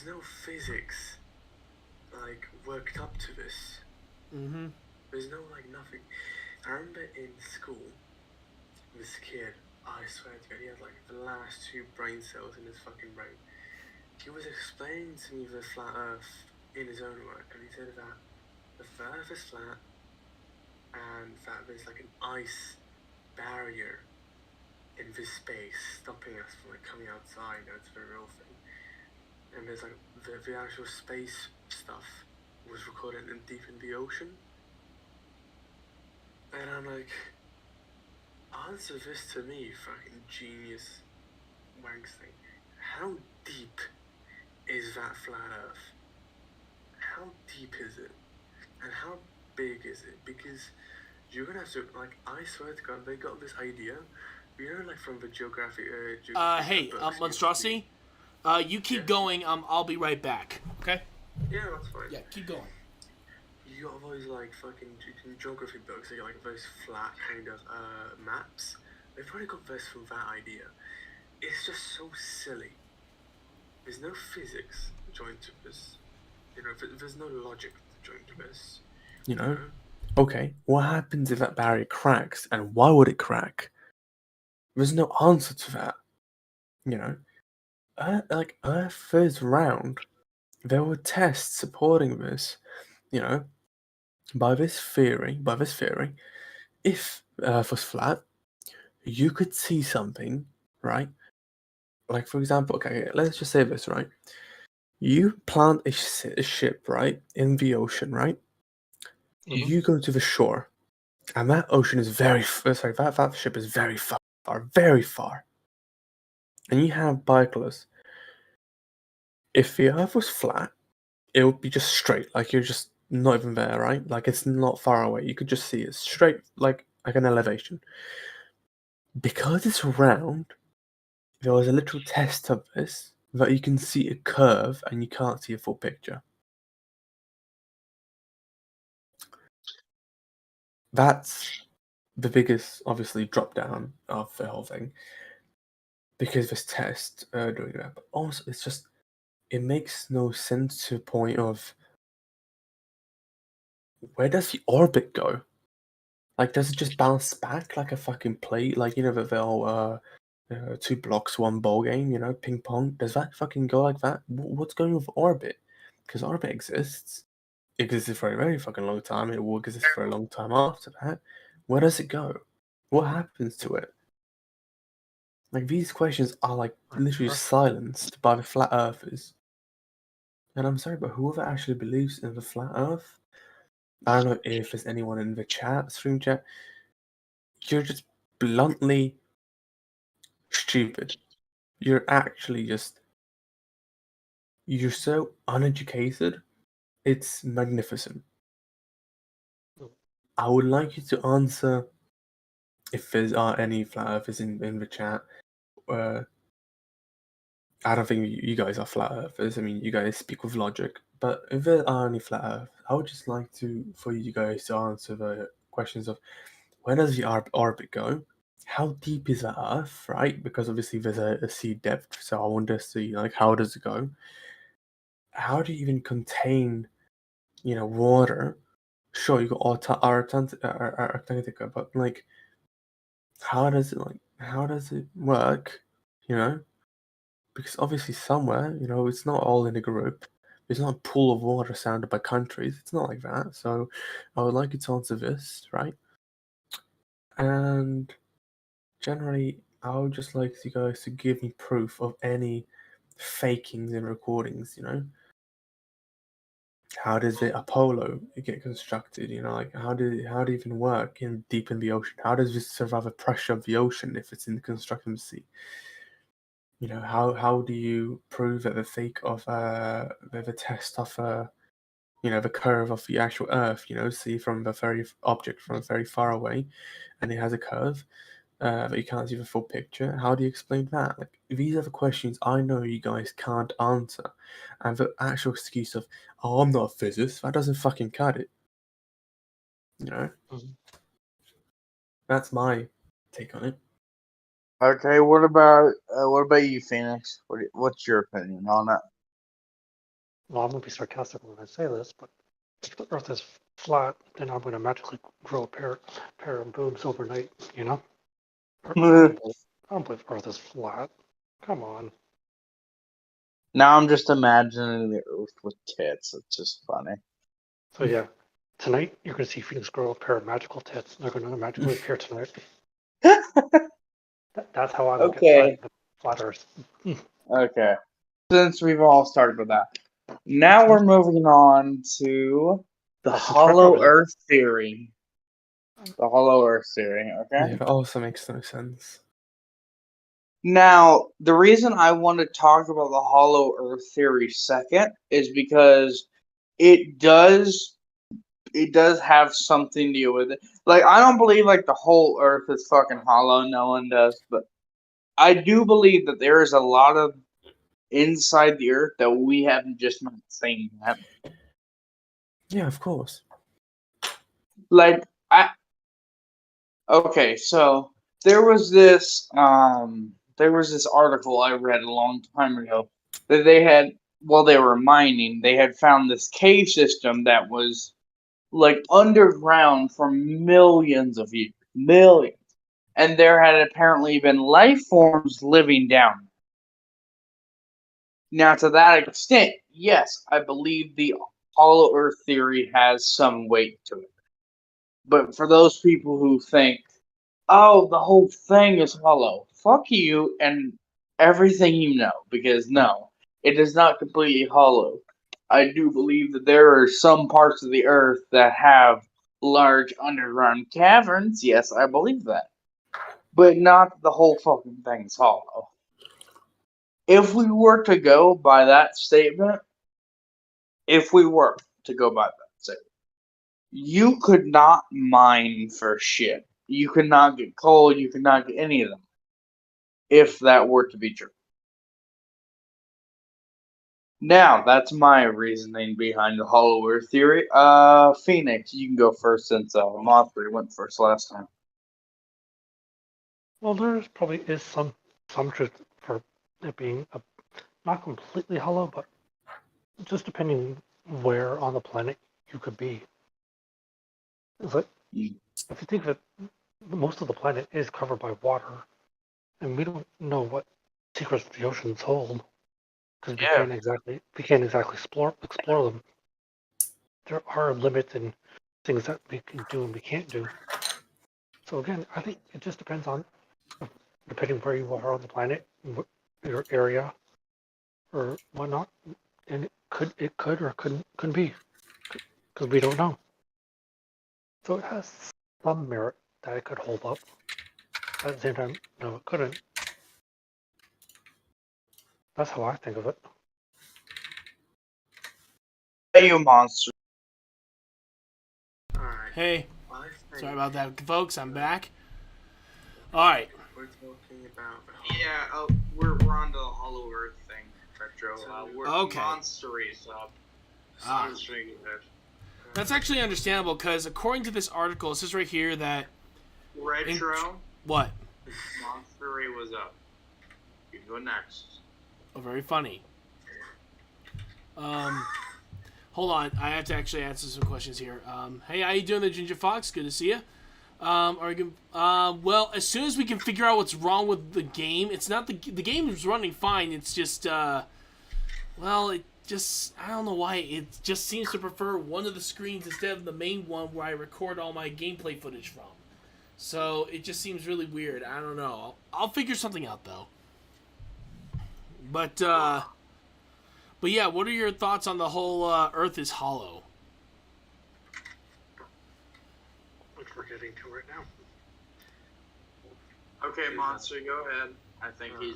no physics like worked up to this. Mm-hmm. There's no nothing. I remember in school, this kid, I swear to God, he had the last 2 brain cells in his fucking brain. He was explaining to me the flat Earth in his own way, and he said that the Earth is flat, and that there's an ice barrier in this space stopping us from coming outside. That's the real thing. And there's the actual space stuff was recorded deep in the ocean. And I'm like, answer this to me, fucking genius wanks thing. How deep is that flat Earth? How deep is it? And how big is it? Because you're gonna have to, I swear to God, they got this idea, from the geographic Hey, books, Monstrosity, you keep going, I'll be right back, okay? Yeah, that's fine. Yeah, keep going. You got those fucking geography books. They got those flat kind of maps. They probably got this from that idea. It's just so silly. There's no physics joined to this. There's no logic joined to this. Okay, what happens if that barrier cracks, and why would it crack? There's no answer to that. Earth is round. There were tests supporting this. By this theory, if Earth was flat, you could see something, right? Like, for example, okay, let's just say this, right? You plant a ship, right, in the ocean, right? Mhm. You go to the shore, and that ocean is that ship is very far, very far. And you have binoculars. If the Earth was flat, it would be just straight, like you're just not even there, right? Like it's not far away. You could just see it straight, like an elevation. Because it's round, there was a little test of this that you can see a curve and you can't see a full picture. That's the biggest, obviously, drop down of the whole thing. Because this test doing that, but also it makes no sense to the point of where does the orbit go? Like, does it just bounce back like a fucking plate? Like, that they'll 2 blocks, 1 ball game, ping pong. Does that fucking go like that? What's going on with orbit? Because orbit exists. It existed for a very fucking long time. It will exist for a long time after that. Where does it go? What happens to it? Like, these questions are literally silenced by the flat earthers. And I'm sorry, but whoever actually believes in the flat earth, I don't know if there's anyone in the stream chat, you're just bluntly stupid. You're actually you're so uneducated, it's magnificent. I would like you to answer if there's any flat earthers in the chat. I don't think you guys are flat earthers. I mean, you guys speak with logic. But if there are any flat earth, I would just like for you guys to answer the questions of where does the orbit go? How deep is the Earth, right? Because obviously there's a sea depth, so I want to see how does it go? How do you even contain, water? Sure, you got Antarctica, but how does it work? Because obviously somewhere, it's not all in a group. It's not a pool of water surrounded by countries. It's not like that. So I would like you to answer this, right? And generally, I would just like you guys to give me proof of any fakings in recordings, you know? How does the Apollo get constructed? You know, like how did it even work in deep in the ocean? How does this survive the pressure of the ocean if it's in the construction sea? You know, how do you prove that the fake of the test of the curve of the actual Earth? You know, see from the very object from very far away, and it has a curve. But you can't see the full picture. How do you explain that? Like, these are the questions I know you guys can't answer. And the actual excuse of, oh, I'm not a physicist, that doesn't fucking cut it. You know? Mhm. That's my take on it. Okay, what about you, Phoenix? What's your opinion on it? Well, I'm going to be sarcastic when I say this, but if the Earth is flat, then I'm going to magically grow a pair of boobs overnight, you know? I don't believe Earth is flat. Come on. Now I'm just imagining the Earth with tits. It's just funny. So yeah, tonight you're going to see Phoenix grow a pair of magical tits. They're going to magically appear tonight. That's how I will get Okay. the flat Earth. Okay. Since we've all started with that, now we're moving on to the That's Hollow interpretive. Earth theory. The Hollow Earth theory, okay? Yeah, that also makes no sense. Now, the reason I want to talk about the Hollow Earth theory second is because it does have something to do with it. Like, I don't believe like the whole Earth is fucking hollow. No one does, but I do believe that there is a lot of inside the Earth that we haven't just not seen yet. Yeah, of course. Like, okay, so there was this article I read a long time ago that they had, while they were mining, they had found this cave system that was like underground for millions of years, millions, and there had apparently been life forms living down. Now, to that extent, yes, I believe the Hollow Earth theory has some weight to it. But for those people who think, oh, the whole thing is hollow, fuck you and everything you know, because no, it is not completely hollow. I do believe that there are some parts of the Earth that have large underground caverns. Yes, I believe that. But not the whole fucking thing's hollow. If we were to go by that statement, you could not mine for shit. You could not get coal, you could not get any of them. If that were to be true. Now, that's my reasoning behind the Hollow Earth theory. Phoenix, you can go first since Mothra went first last time. Well, there probably is some truth for it being not completely hollow, but just depending where on the planet you could be. It's like, if you think of it, most of the planet is covered by water, and we don't know what secrets the oceans hold because we can't exactly explore them. There are limits in things that we can do and we can't do. So again, I think it just depends on depending where you are on the planet, your area, or whatnot, and it could or couldn't be because we don't know. So it has some merit that it could hold up. At the same time, no, it couldn't. That's how I think of it. Hey, you monster. Alright. Hey, I think sorry about that, folks. I'm back. All right. we're talking about the Yeah, we're on the Hollow Earth thing, Retro. We're Okay. monsteries up. Ah. I'm just trying to get that. That's actually understandable because according to this article, it says right here that Retro, what? monstery was up. You go next. Oh, very funny. Hold on. I have to actually answer some questions here. Hey, how you doing, the Ginger Fox? Good to see you. Well, as soon as we can figure out what's wrong with the game, it's not the game is running fine. It's just, well, it just, I don't know why. It just seems to prefer one of the screens instead of the main one where I record all my gameplay footage from. So it just seems really weird. I don't know. I'll figure something out though. But yeah, what are your thoughts on the whole Earth is hollow? Which we're getting to right now. Okay, Monster, go ahead. I think he's.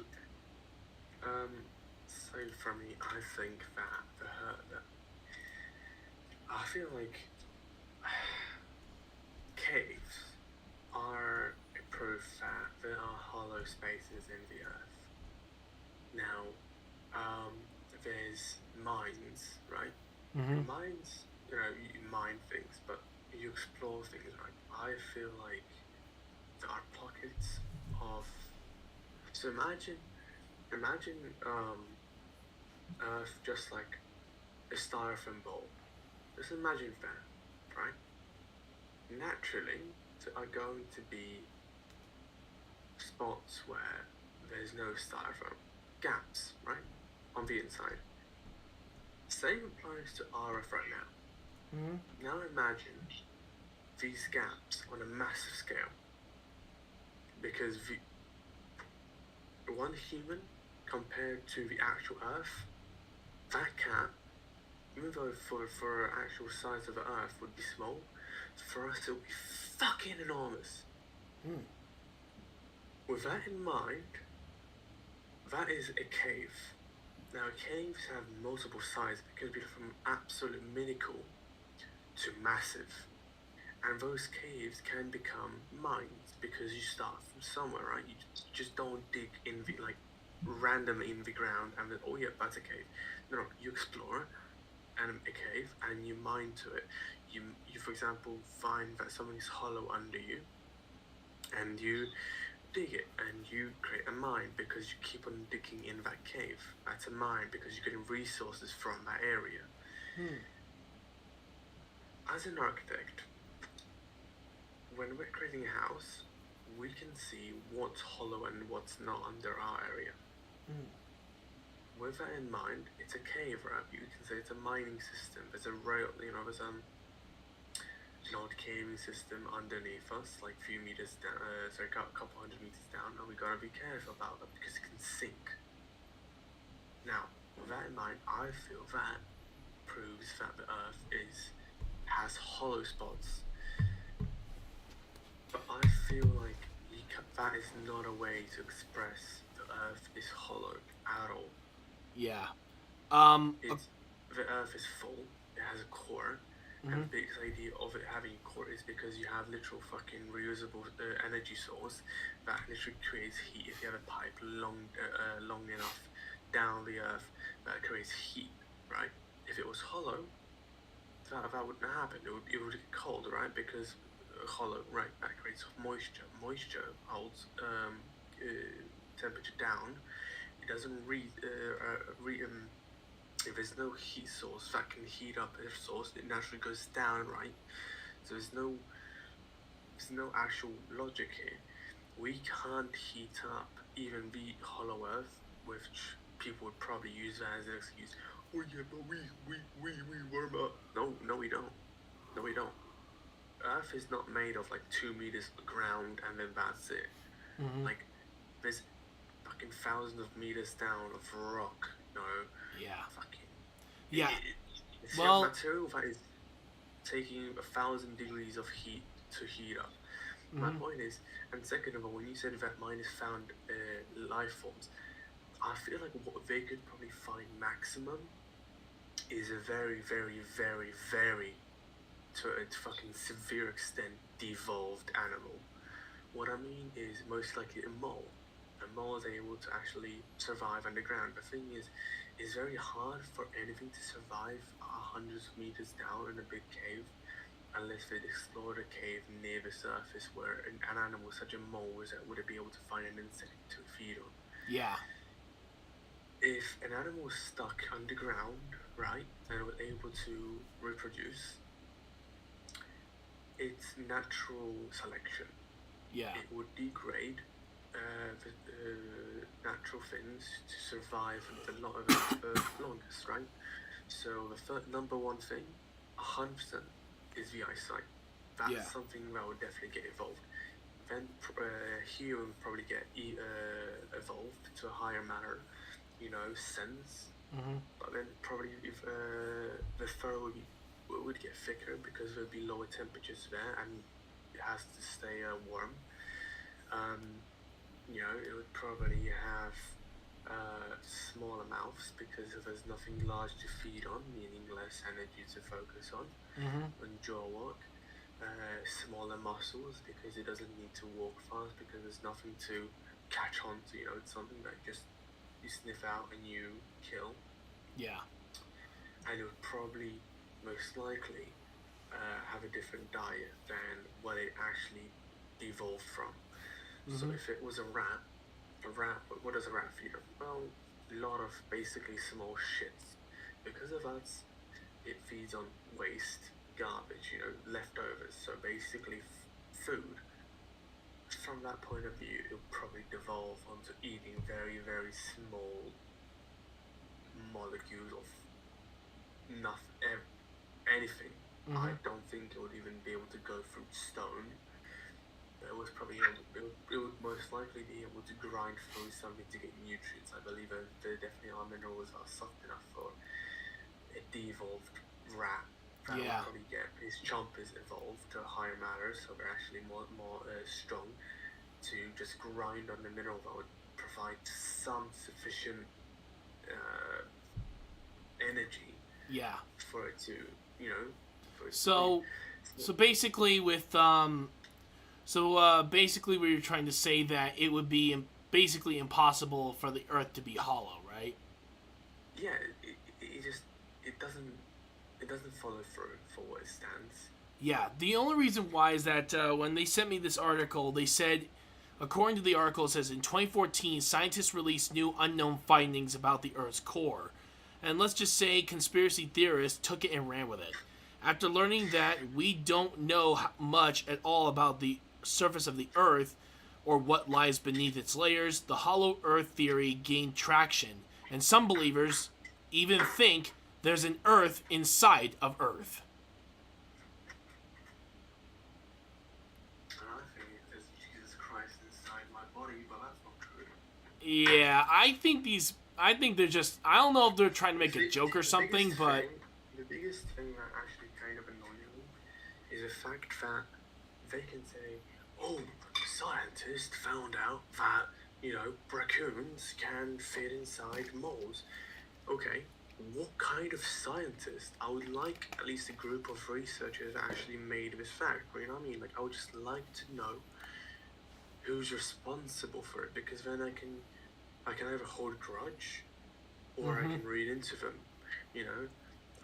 So for me, I think that I feel like caves are a proof that there are hollow spaces in the earth. Now, there's mines, right? Mm-hmm. Mines, you mine things, but you explore things, right? I feel like there are pockets of. So imagine, Earth just like a styrofoam bowl. Just imagine that, right? Naturally, there are going to be spots where there's no styrofoam, gaps, right, on the inside. Same applies to RF right now. Mm-hmm. Now imagine these gaps on a massive scale, because the one human compared to the actual Earth, that gap, even though for actual size of the Earth would be small, for us it would be fucking enormous. With that in mind, that is a cave. Now, caves have multiple sizes. It can be from absolute minical to massive. And those caves can become mines because you start from somewhere, right? You just don't dig in the, like, randomly in the ground and then, oh yeah, that's a cave. No, you explore a cave and you mine to it. You for example, find that something is hollow under you and you dig it and you create a mine because you keep on digging in that cave. That's a mine because you're getting resources from that area. As an architect, when we're creating a house, we can see what's hollow and what's not under our area. With that in mind, it's a cave, right? You can say it's a mining system. There's a rail, there's an old caving system underneath us, like a few meters down, a couple hundred meters down, and we gotta be careful about that because it can sink. Now, with that in mind, I feel that proves that the Earth has hollow spots. But I feel like that is not a way to express the Earth is hollow at all. Yeah. The Earth is full. It has a core. And the biggest idea of it having a core is because you have literal fucking reusable energy source that literally creates heat. If you have a pipe long enough down the Earth, that creates heat, right? If it was hollow, that wouldn't happen. It would get cold, right? Because hollow, right? That creates moisture. Moisture holds temperature down. It doesn't if there's no heat source that can heat up a source, it naturally goes down, right? So there's no actual logic here. We can't heat up even the hollow Earth, which people would probably use that as an excuse. Oh yeah, but we warm up. No, we don't. No, we don't. Earth is not made of like 2 meters of ground and then that's it. Like, there's fucking thousands of meters down of rock, Yeah. fucking. Yeah. It's Well, a material that is taking 1,000 degrees of heat to heat up. My point is, and second of all, when you said that mine has found life forms, I feel like what they could probably find maximum is a very, very, very, very, to a fucking severe extent, devolved animal. What I mean is most likely a mole. A mole is able to actually survive underground. The thing is, it's very hard for anything to survive hundreds of meters down in a big cave unless they'd explored a cave near the surface where an animal such a mole would be able to find an insect to feed on. Yeah. If an animal was stuck underground, right, and was able to reproduce, it's natural selection. Yeah. It would degrade the natural things to survive the longest, right? So the number one thing, 100%, is the eyesight. That's something that would definitely get involved. then Hugh would probably get evolved to a higher matter, sense. Mm-hmm. But then probably if the fur would get thicker because there'd be lower temperatures there, and it has to stay warm. It would probably have smaller mouths because there's nothing large to feed on, meaning less energy to focus on jaw work. Smaller muscles because it doesn't need to walk fast because there's nothing to catch on to. It's something that just you sniff out and you kill. Yeah. And it would probably, most likely, have a different diet than what it actually evolved from. So if it was a rat, what does a rat feed on? Well, a lot of basically small shits. Because of that, it feeds on waste, garbage, leftovers. So basically, food. From that point of view, it will probably devolve onto eating very, very small molecules of anything. I don't think it would even be able to go through stone. It was probably it would most likely be able to grind through something to get nutrients. I believe there definitely are minerals that are soft enough for a de-evolved rat. That would probably get his chompers evolved to a higher matter, so they're actually more strong to just grind on the mineral that would provide some sufficient energy. Yeah. For it to, So basically with basically what you're trying to say that it would be basically impossible for the Earth to be hollow, right? Yeah, it doesn't follow through for what it stands. Yeah, the only reason why is that when they sent me this article, they said, according to the article, it says in 2014, scientists released new unknown findings about the Earth's core. And let's just say conspiracy theorists took it and ran with it. After learning that we don't know much at all about the surface of the Earth or what lies beneath its layers, the hollow Earth theory gained traction, and some believers even think there's an Earth inside of Earth. And I think there's Jesus Christ inside my body, but that's not true. Yeah, I think they're just, I don't know if they're trying to make a joke or something, but... The biggest thing that actually kind of annoys me is the fact that they can say, oh, scientists found out that, raccoons can fit inside moles. Okay, what kind of scientist? I would like at least a group of researchers that actually made this fact, you know what I mean? Like, I would just like to know who's responsible for it, because then I can either hold a grudge, or I can read into them,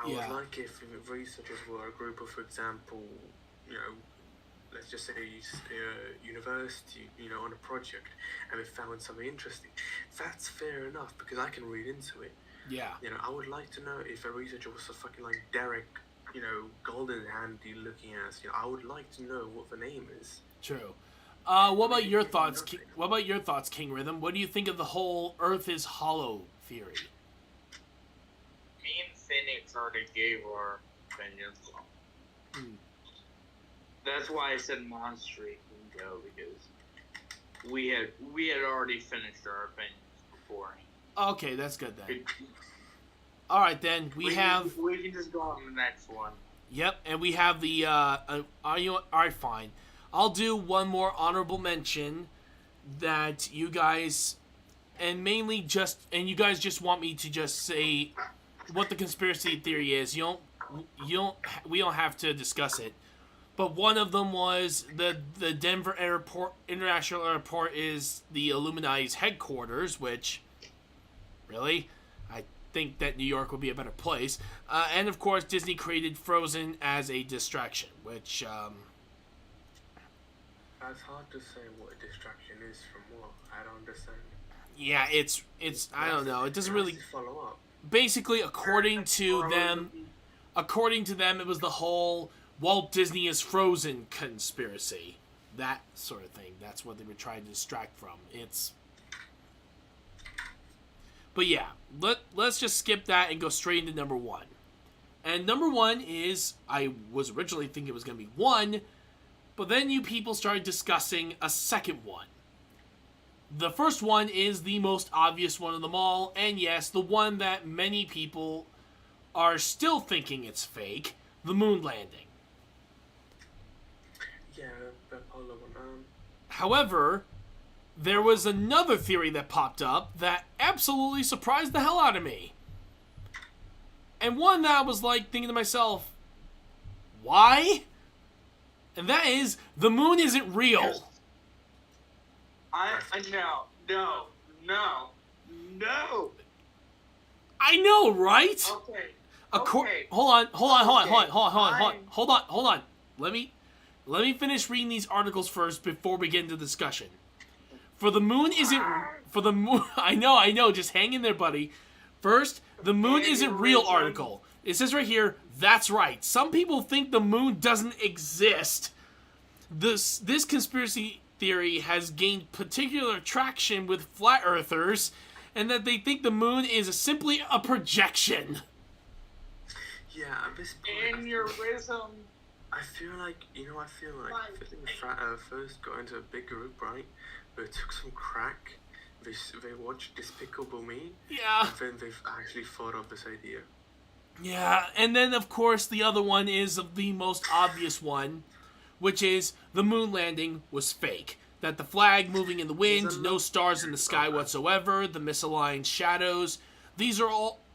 I would like if researchers were a group of, for example, let's just say university, on a project, and they found something interesting. That's fair enough, because I can read into it. Yeah. I would like to know if a researcher was so fucking like Derek, golden handy looking ass. I would like to know what the name is. True. What about your thoughts? What about your thoughts, King Rhythm? What do you think of the whole Earth is hollow theory? Me and Phoenix already gave our opinions. That's why I said Monstry can go, because we had already finished our opinions before. Okay, that's good then. All right, then we have. We can just go on the next one. Yep, and we have the. All right, fine. I'll do one more honorable mention that you guys, and mainly you guys just want me to just say what the conspiracy theory is. We don't have to discuss it. But one of them was the Denver International Airport is the Illuminati's headquarters, which, really, I think that New York would be a better place. And of course, Disney created Frozen as a distraction, which. That's hard to say what a distraction is from what. I don't understand. Yeah, it's I don't know. It doesn't really follow up. Basically, according to them, it was the whole Walt Disney is Frozen conspiracy. That sort of thing. That's what they were trying to distract from. But yeah, let's just skip that and go straight into number one. And number one is, I was originally thinking it was going to be one, But then you people started discussing a second one. The first one is the most obvious one of them all, and yes, the one that many people are still thinking it's fake, the moon landing. Yeah, the Apollo one. However, there was another theory that popped up that absolutely surprised the hell out of me. And one that I was like thinking to myself, why? And that is, the moon isn't real. No. I know, right? Okay. Hold on. Let me finish reading these articles first before we get into the discussion. I know, just hang in there, buddy. First, the moon isn't real article. It says right here, that's right. Some people think the moon doesn't exist. This conspiracy theory has gained particular traction with flat earthers, and that they think the moon is simply a projection. Yeah, at this point, Aneurysm. I feel like flat earthers got into a big group, right? They took some crack, they watched Despicable Me, Yeah. and then they've actually thought of this idea. Yeah, and then of course the other one is the most obvious one, which is the moon landing was fake. That the flag moving in the wind, no stars in the sky whatsoever, the misaligned shadows. These are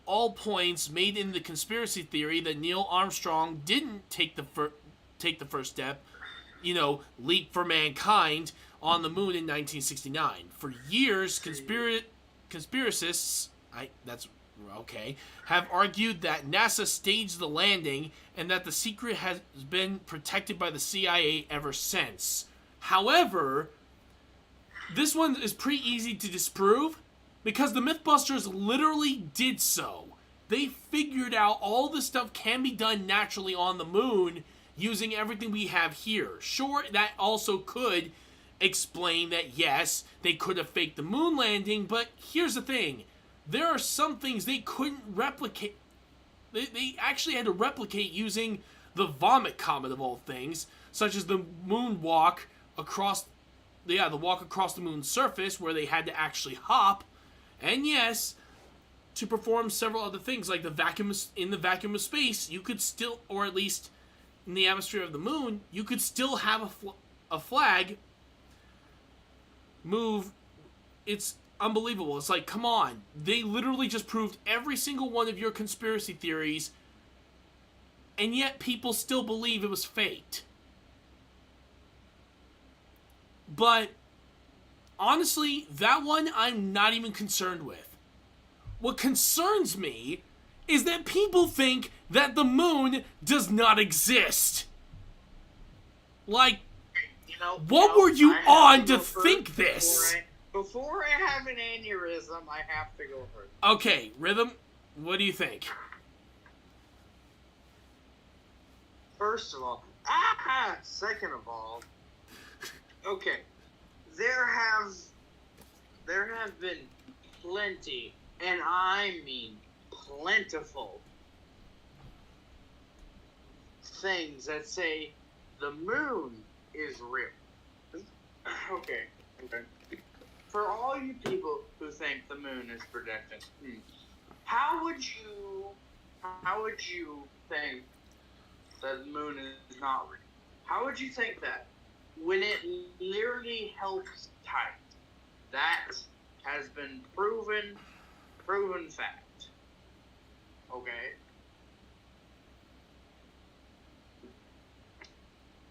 all points made in the conspiracy theory that Neil Armstrong didn't take the first step, leap for mankind on the moon in 1969. For years, conspiracists, have argued that NASA staged the landing and that the secret has been protected by the CIA ever since. However, this one is pretty easy to disprove because the Mythbusters literally did so. They figured out all this stuff can be done naturally on the moon using everything we have here. Sure, that also could explain that, yes, they could have faked the moon landing, but here's the thing. There are some things they couldn't replicate. They actually had to replicate using the Vomit Comet of all things, such as the moonwalk across the walk across the moon's surface where they had to actually hop, and yes, to perform several other things like the vacuum of space, you could still, or at least in the atmosphere of the moon, you could still have a flag move. It's unbelievable. It's like, come on. They literally just proved every single one of your conspiracy theories, and yet people still believe it was faked. But honestly, that one I'm not even concerned with. What concerns me is that people think that the moon does not exist. Like, what were you on to think this? Before I have an aneurysm, I have to go first. Okay, Rhythm, what do you think? First of all, second of all, okay, there have been plenty, and I mean plentiful, things that say the moon is real. Okay. For all you people who think the moon is projected, how would you think that the moon is not real? How would you think that when it literally helps tight? That has been proven fact. Okay.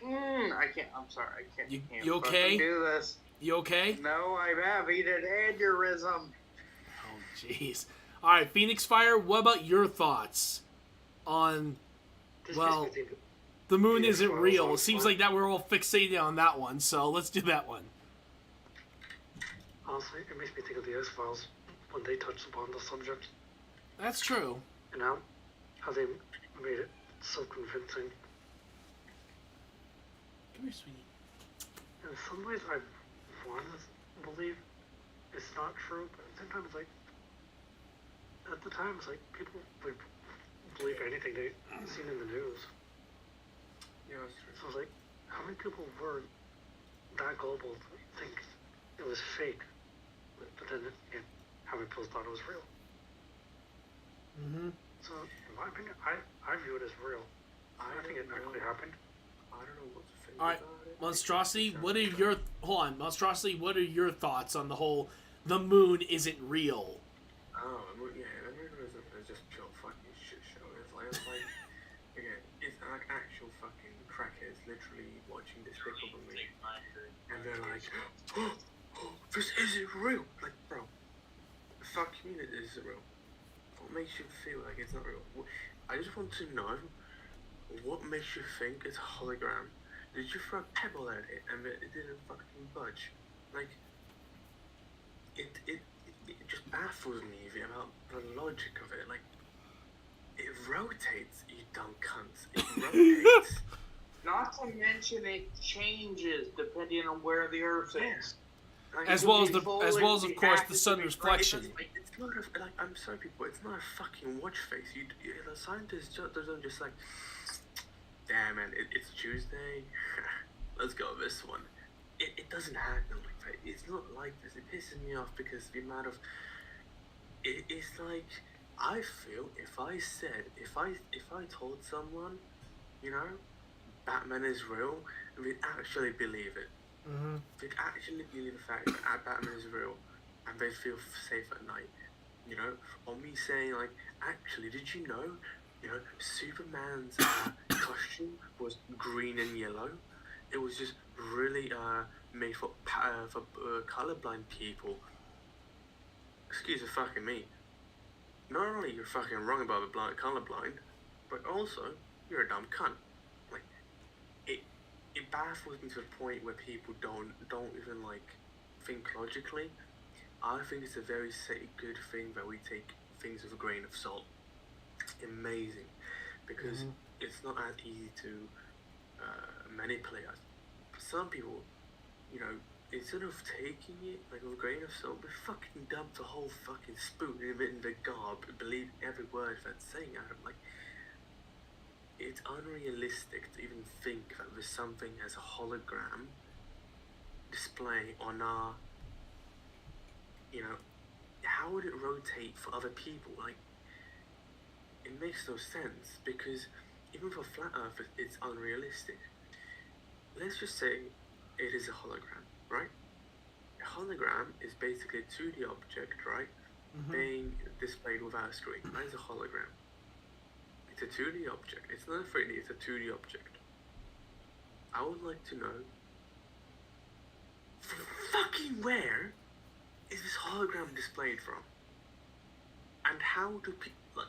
I can't. I'm sorry. I can't. You okay? Do this. You okay? No, I'm having an aneurysm. Oh, jeez. All right, Phoenix Fire. What about your thoughts on? Well, the moon isn't real. It seems like that we're all fixated on that one. So let's do that one. Honestly, it makes me think of the X-Files when they touched upon the subject. That's true. And how they made it so convincing. Come here, sweetie. In some ways, I want to believe it's not true, but sometimes, like, at the time, it's like people believe anything they've seen in the news. Yeah, that's true. So it's like, how many people were that gullible to think it was fake, but then again, how many people thought it was real? Mm-hmm. So, in my opinion, I view it as real. I think it actually happened. I don't know what to think All right, about it. Monstrosity, what are your Monstrosity? What are your thoughts on the whole? The moon isn't real. Oh, yeah, the moon is just pure fucking shit show. It's like okay, it's like actual fucking crackheads literally watching Despicable Me, and they're like, oh, this isn't real. Like, bro, fuck you, it isn't real. What makes you feel like it's not real? I just want to know, what makes you think it's a hologram? Did you throw a pebble at it and it didn't fucking budge? Like, it just baffles me about the logic of it. Like, it rotates, you dumb cunts. It rotates. Not to mention it changes depending on where the Earth is. Like, As well as of course the sun reflection. It's not like, I'm sorry, people. It's not a fucking watch face. The scientists don't just like, damn man, it's Tuesday. Let's go with this one. It doesn't happen like that. It's not like this. It pisses me off because the amount of it's like, I feel if I told someone, you know, Batman is real, they'd actually believe it. Mm-hmm. They'd actually believe the fact that Batman is real, and they feel safe at night. You know, or me saying like, actually, did you know, Superman's costume was green and yellow. It was just really made for colorblind people. Excuse the fucking me. Not only you're fucking wrong about the colorblind, but also you're a dumb cunt. Like, it baffles me to the point where people don't even like think logically. I think it's a very good thing that we take things with a grain of salt. Amazing, because it's not as easy to manipulate us. Some people, instead of taking it like with a grain of salt, they fucking dump the whole fucking spoon in the garb and believe every word that's saying out of like. It's unrealistic to even think that there's something as a hologram display on our, how would it rotate for other people? Like, it makes no sense, because even for flat earth, it's unrealistic. Let's just say it is a hologram, right? A hologram is basically a 2D object, right? Mm-hmm. Being displayed without a screen. That is a hologram. It's a 2D object. It's not a 3D, it's a 2D object. I would like to know, fucking where is this hologram displayed from? And how do people, like,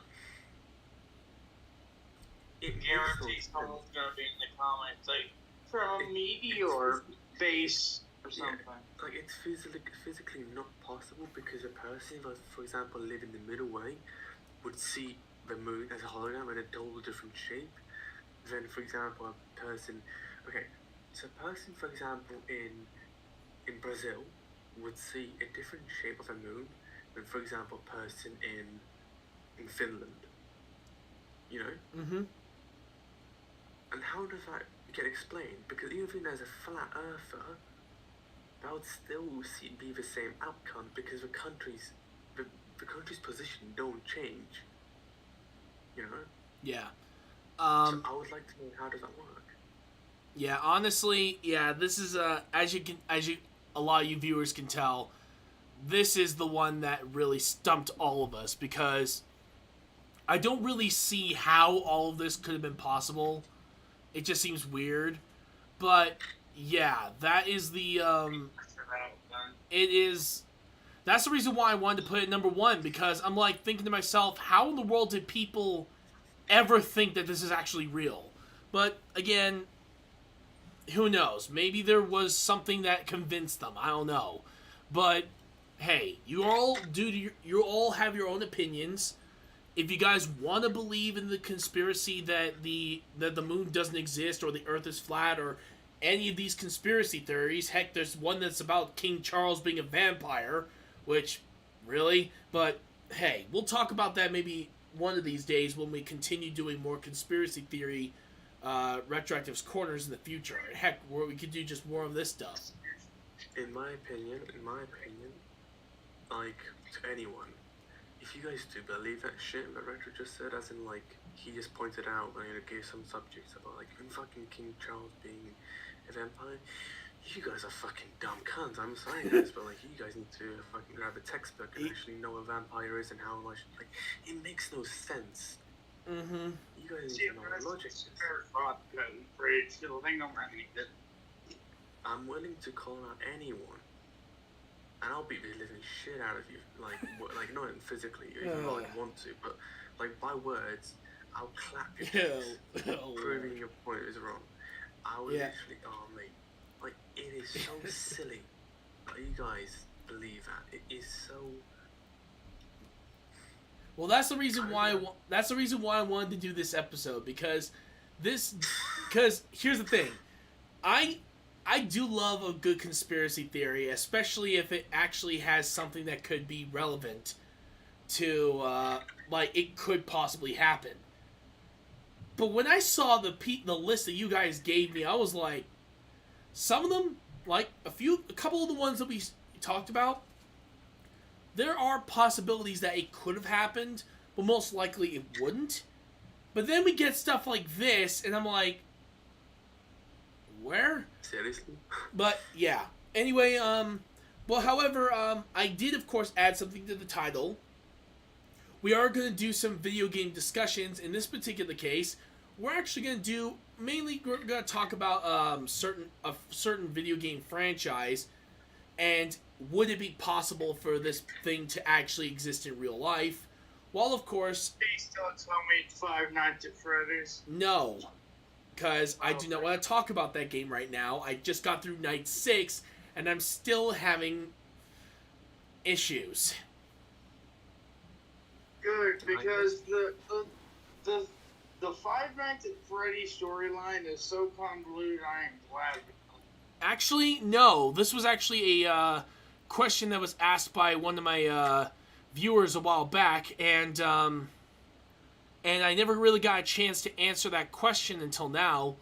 it Guarantee someone's gonna be in the comments like, from a meteor base or something. Yeah, like, it's physically not possible, because a person that, for example, live in the Middle Way would see the moon as a hologram in a total different shape than, for example, a person. Okay, so a person, for example, in Brazil would see a different shape of a moon than, for example, a person in Finland. You know? Mm-hmm. And how does that get explained? Because even if there's a flat earther, that would still be the same outcome, because the country's position don't change. You know? Yeah. So I would like to know, how does that work? Yeah, honestly, yeah, this is as a lot of you viewers can tell, this is the one that really stumped all of us, because I don't really see how all of this could have been possible. It just seems weird. But yeah, that is the that's the reason why I wanted to put it number one, because I'm like thinking to myself, how in the world did people ever think that this is actually real? But again, who knows? Maybe there was something that convinced them. I don't know. But hey, you all have your own opinions. If you guys want to believe in the conspiracy that the moon doesn't exist, or the Earth is flat, or any of these conspiracy theories, heck, there's one that's about King Charles being a vampire, which, really? But hey, we'll talk about that maybe one of these days when we continue doing more conspiracy theory RetroActive's corners in the future. Heck, where we could do just more of this stuff. In my opinion, like, to anyone, if you guys do believe that shit that Retro just said, as in, like, he just pointed out, gave some subjects about, like, him fucking King Charles being a vampire, you guys are fucking dumb cunts. I'm sorry, guys, but, like, you guys need to fucking grab a textbook and actually know what a vampire is and how much, like, it makes no sense. Mm-hmm. You guys need to know what logic is. I'm willing to call out anyone, and I'll beat the living shit out of you. Like not physically, if you want to, but like by words, I'll clap your face, proving your point is wrong. I will literally, mate, like it is so silly. But you guys believe that it is so. Well, that's the reason why. That's the reason why I wanted to do this episode because here's the thing, I do love a good conspiracy theory, especially if it actually has something that could be relevant to, like, it could possibly happen. But when I saw the list that you guys gave me, I was like, some of them, like, a couple of the ones that we talked about, there are possibilities that it could have happened, but most likely it wouldn't. But then we get stuff like this, and I'm like, where? Seriously? But yeah. Anyway, well, however, I did of course add something to the title. We are going to do some video game discussions. In this particular case, we're actually going to do we're going to talk about a certain video game franchise, and would it be possible for this thing to actually exist in real life? Well, of course. Please don't tell me it's Five Nights at Freddy's. No. Because I do not want to talk about that game right now. I just got through night 6, and I'm still having issues. Good, because the Five Nights at Freddy's storyline is so convoluted. I am glad. Actually, no. This was actually a question that was asked by one of my viewers a while back, and I never really got a chance to answer that question until now.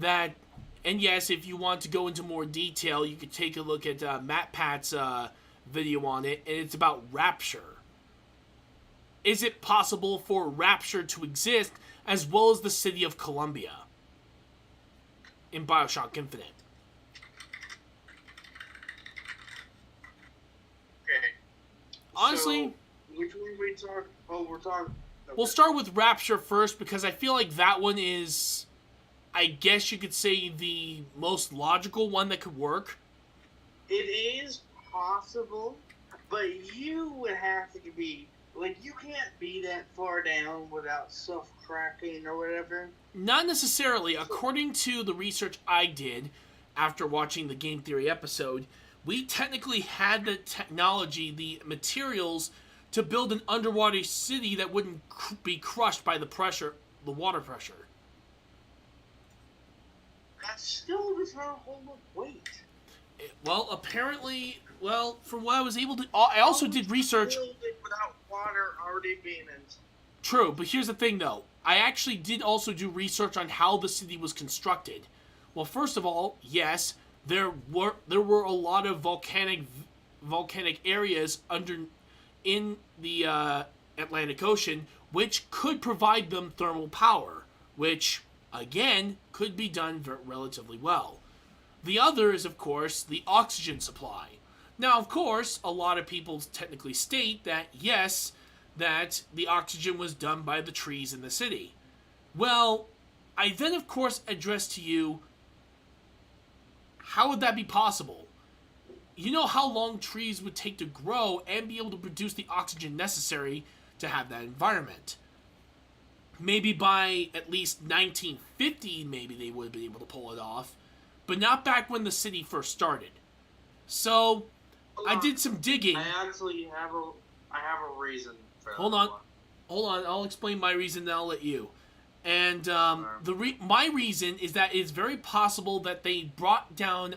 And yes, if you want to go into more detail, you could take a look at MatPat's video on it, and it's about Rapture. Is it possible for Rapture to exist as well as the city of Columbia in Bioshock Infinite? Okay. Honestly, so, which one we talk? Oh, we're talking. Okay. We'll start with Rapture first because I feel like that one is, I guess you could say, the most logical one that could work. It is possible, but you would have to be, like, you can't be that far down without stuff cracking or whatever. Not necessarily. According to the research I did after watching the Game Theory episode, we technically had the technology, the materials, to build an underwater city that wouldn't be crushed by the water pressure. That still does not hold up weight. Well, apparently, from what I was able to, I also did research. Without water already being in. True, but here's the thing, though. I actually did also do research on how the city was constructed. Well, first of all, yes, there were a lot of volcanic areas in the Atlantic Ocean, which could provide them thermal power, which, again, could be done relatively well. The other is, of course, the oxygen supply. Now, of course, a lot of people technically state that, yes, that the oxygen was done by the trees in the city. Well, I then, of course, address to you, how would that be possible? You know how long trees would take to grow and be able to produce the oxygen necessary to have that environment. Maybe by at least 1950, maybe they would have been able to pull it off, but not back when the city first started. So, I did some digging. I actually have a reason for that. Hold on, I'll explain my reason, then I'll let you. And my reason is that it's very possible that they brought down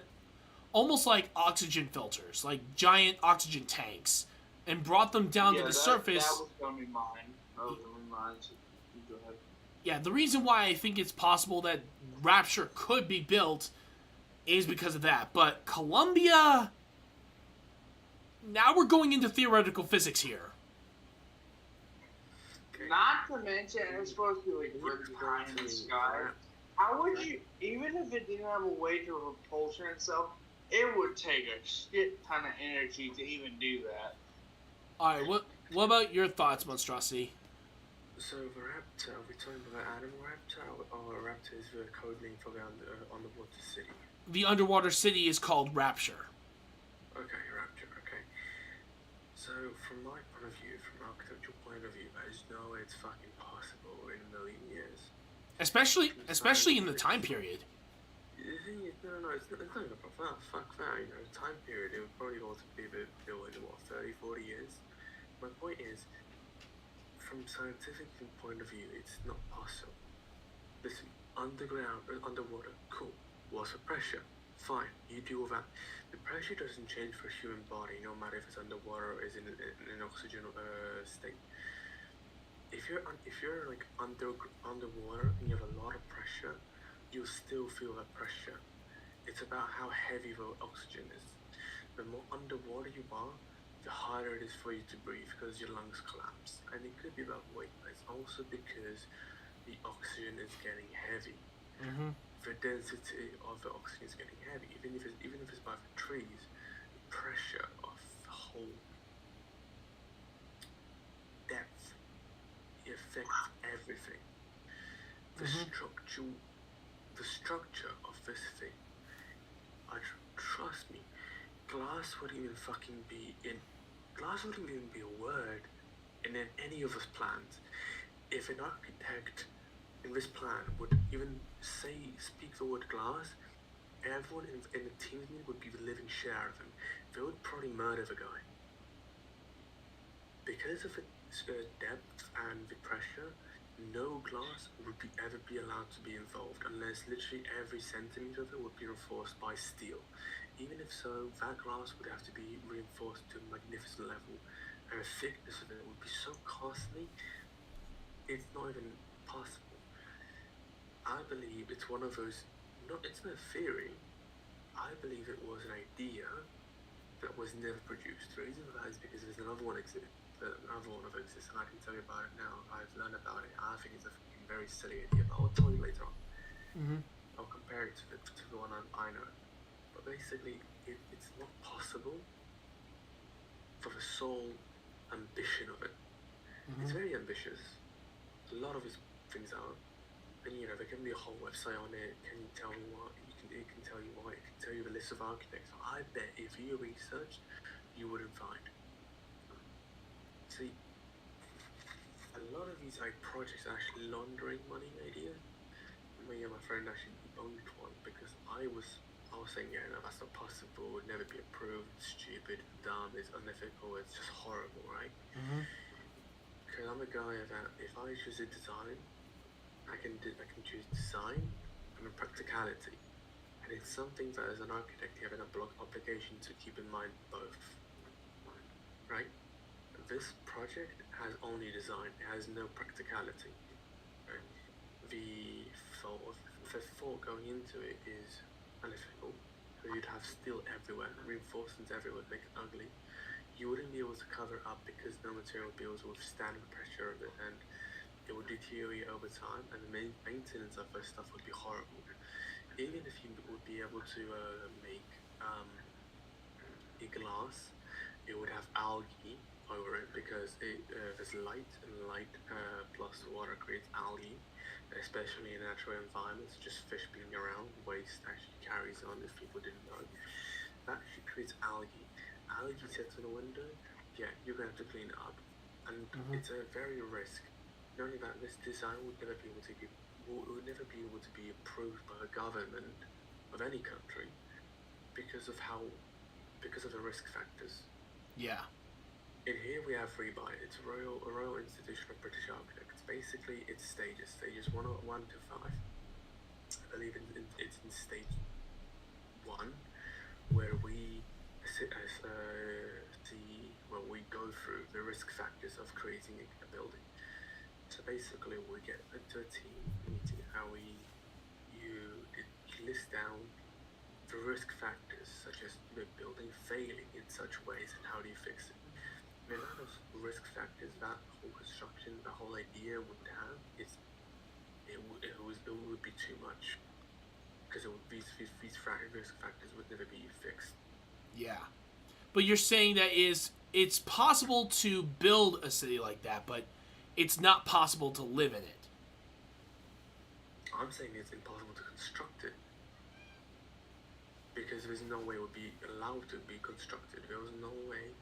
almost like oxygen filters, like giant oxygen tanks, and brought them down to the surface. That was going to be mine. So you go ahead. Yeah, the reason why I think it's possible that Rapture could be built is because of that. But Columbia... Now we're going into theoretical physics here. Not to mention, it's supposed to be like birds flying in the sky. How would you, even if it didn't have a way to repulsion itself, it would take a shit ton of energy to even do that. Alright, what about your thoughts, Monstrosity? So the raptor, are we talking about animal raptor or raptor is the code name for the underwater city? The underwater city is called Rapture. Okay, raptor, okay. So from my point of view, from an architectural point of view, there's no way it's fucking possible in a million years. Especially in the time period. The thing is, no, it's not even a problem. Fuck that, you know, time period, it would probably also be built in, what, 30, 40 years? My point is, from a scientific point of view, it's not possible. Listen, underground, underwater, cool. What's the pressure? Fine, you do all that. The pressure doesn't change for a human body, no matter if it's underwater or is in an oxygen state. If you're like underwater and you have a lot of pressure, you'll still feel that pressure. It's about how heavy the oxygen is. The more underwater you are, the harder it is for you to breathe because your lungs collapse. And it could be about weight, but it's also because the oxygen is getting heavy. Mm-hmm. The density of the oxygen is getting heavy. Even if it's by the trees, the pressure of the whole depth, it affects everything. The structure of this thing. Trust me, glass wouldn't even be a word in any of his plans. If an architect in this plan would even speak the word glass, everyone in the team meeting would be the living share of him. They would probably murder the guy. Because of its depth and the pressure, no glass would ever be allowed to be involved unless literally every centimeter of it would be reinforced by steel. Even if so, that glass would have to be reinforced to a magnificent level, and the thickness of it would be so costly, it's not even possible. I believe it's one of those, it's not a theory, I believe it was an idea that was never produced. The reason for that is because there's another one of exists, and I can tell you about it now. I've learned about it. I think it's a very silly idea, but I'll tell you later on. Mm-hmm. I'll compare it to the one I know. But basically, it's not possible for the sole ambition of it. Mm-hmm. It's very ambitious. A lot of his things are. And there can be a whole website on it. Can you tell me what? It can tell you what. It can tell you the list of architects. I bet if you researched, you wouldn't find. See, a lot of these projects are actually laundering money ideas. Me and my friend actually owned one because I was saying, yeah, no, that's not possible, it would never be approved, it's stupid, dumb, it's unethical, it's just horrible, right? Mm-hmm. Because I'm a guy that if I choose a design, I can choose design and practicality. And it's something that as an architect you have an obligation to keep in mind both, right? This project has only design, it has no practicality. Right? The thought going into it is unethical, because you'd have steel everywhere, reinforcements everywhere, make it ugly. You wouldn't be able to cover up because no material would be able to withstand the pressure of it, and it would deteriorate over time, and the maintenance of this stuff would be horrible. Even if you would be able to make a glass, it would have algae over it because there's light, and light plus water creates algae, especially in natural environments. Just fish being around, waste actually carries on, if people didn't know. That actually creates algae. Algae sits in a window, yeah, you're going to have to clean it up. And it's a very risk. Not only that, this design would never be able to be approved by the government of any country because of the risk factors. Yeah. And here we have Rebuy. It's a Royal Institution of British Architects. Basically, it's stages 1 to 5. I believe it's in stage 1, where we go through the risk factors of creating a building. So basically, we get into a team meeting how you list down the risk factors, such as the building failing in such ways, and how do you fix it. The amount of risk factors that whole construction, the whole idea would have, it would be too much, because these risk factors would never be fixed. Yeah. But you're saying that it's possible to build a city like that, but it's not possible to live in it. I'm saying it's impossible to construct it, because there's no way it would be allowed to be constructed. There was no way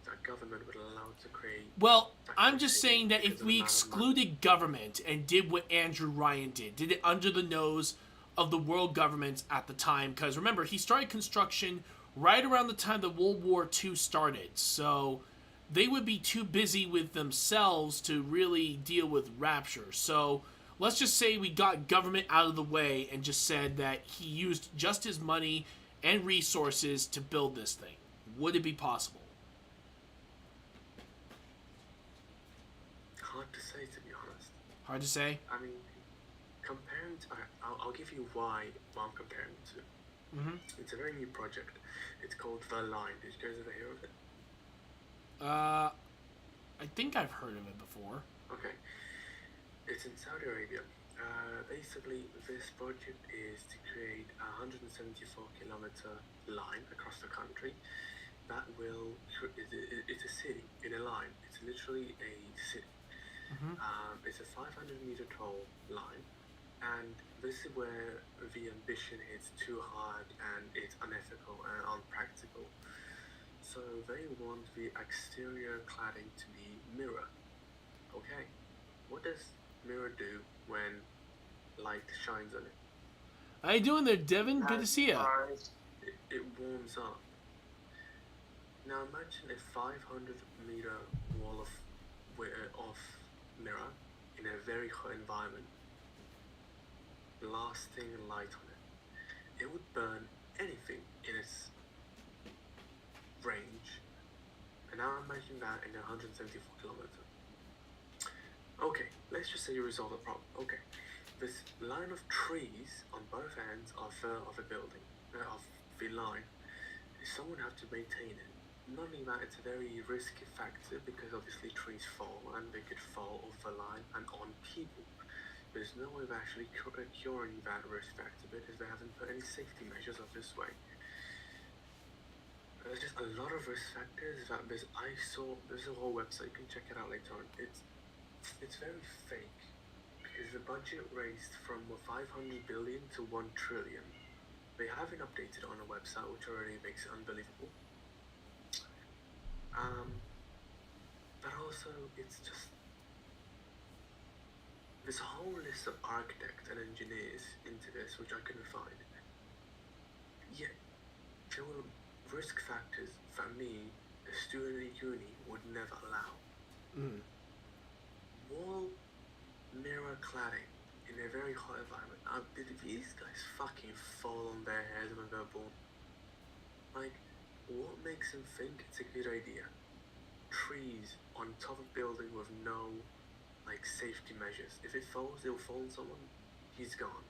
that government would allow to create. Well, I'm just saying that if we excluded government and did what Andrew Ryan did it under the nose of the world governments at the time, because remember, he started construction right around the time that World War II started, so they would be too busy with themselves to really deal with Rapture. So let's just say we got government out of the way and just said that he used just his money and resources to build this thing. Would it be possible? Hard to say, to be honest. Hard to say? I mean, comparing to, I'll give you why I'm comparing it to. Mm-hmm. It's a very new project. It's called The Line. Did you guys ever hear of it? I think I've heard of it before. Okay. It's in Saudi Arabia. Basically, this project is to create a 174-kilometer line across the country that will. It's a city in a line. It's literally a city. Mm-hmm. It's a 500-meter tall line, and this is where the ambition is too hard and it's unethical and unpractical. So they want the exterior cladding to be mirror. Okay, what does mirror do when light shines on it? How you doing there, Devin? Good to see you. It warms up. Now imagine a 500-meter wall of mirror in a very hot environment, blasting light on it. It would burn anything in its range. And now imagine that in 174 kilometers. Okay, let's just say you resolve the problem. Okay, this line of trees on both ends of a building, of the line, someone have to maintain it. Not only that, it's a very risky factor because obviously trees fall and they could fall off the line and on people. There's no way of actually curing that risk factor because they haven't put any safety measures of this way. There's just a lot of risk factors that there's a whole website, you can check it out later on. It's very fake because the budget raised from 500 billion to 1 trillion. They haven't updated on a website, which already makes it unbelievable. But also, it's just there's a whole list of architects and engineers into this, which I couldn't find. Yet, there were risk factors that me, a student at uni, would never allow. Mm. Wall mirror cladding in a very hot environment. Did these guys fucking fall on their heads when they're born? Like, what makes them think it's a good idea? Trees on top of building with no safety measures. If it falls, it'll fall on someone. He's gone.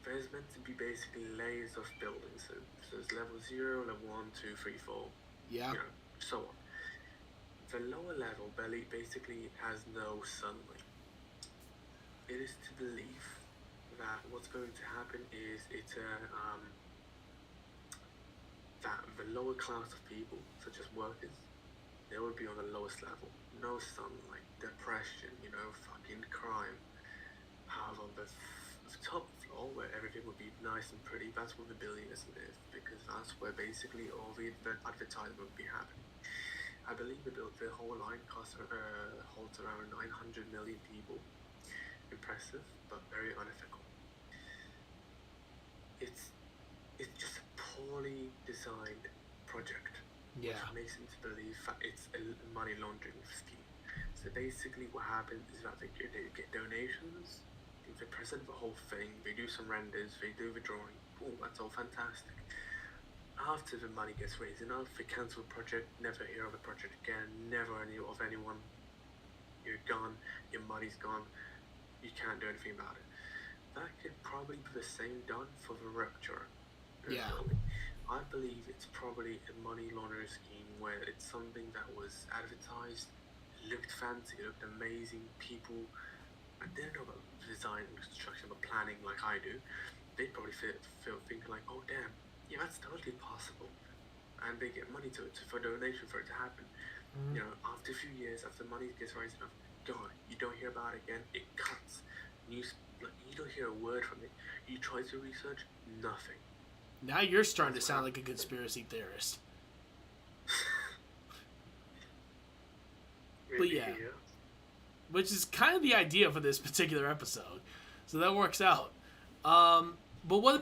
There's meant to be basically layers of buildings. So there's level 0, level 1, 2, 3, 4. Yeah. So on. The lower level basically has no sunlight. It is to believe that what's going to happen is that the lower class of people, such as workers, they will be on the lowest level. No sunlight, depression, fucking crime. However, on the top floor, where everything would be nice and pretty, that's where the billionaires live, because that's where basically all the advertisement would be happening. I believe the whole line holds around 900 million people. Impressive, but very unethical. It's just a poorly designed project. Yeah. Which makes them to believe that it's a money laundering scheme. So basically what happens is that they get donations, they present the whole thing, they do some renders, they do the drawing, boom, that's all fantastic. After the money gets raised enough, they cancel the project, never hear of the project again, never any of anyone. you're gone, your money's gone, you can't do anything about it. That could probably be the same done for the Rapture. Yeah. I believe it's probably a money laundering scheme where it's something that was advertised, looked fancy, looked amazing. People, I didn't know about design and construction, but planning like I do. They'd probably feel thinking like, oh damn, yeah, that's totally possible, and they get money to it for donation for it to happen. You know, after a few years, after money gets raised enough, gone. You don't hear about it again. It cuts. You don't hear a word from it. You try to research, nothing. Now you're starting to sound like a conspiracy theorist. But yeah, which is kind of the idea for this particular episode, so that works out. But what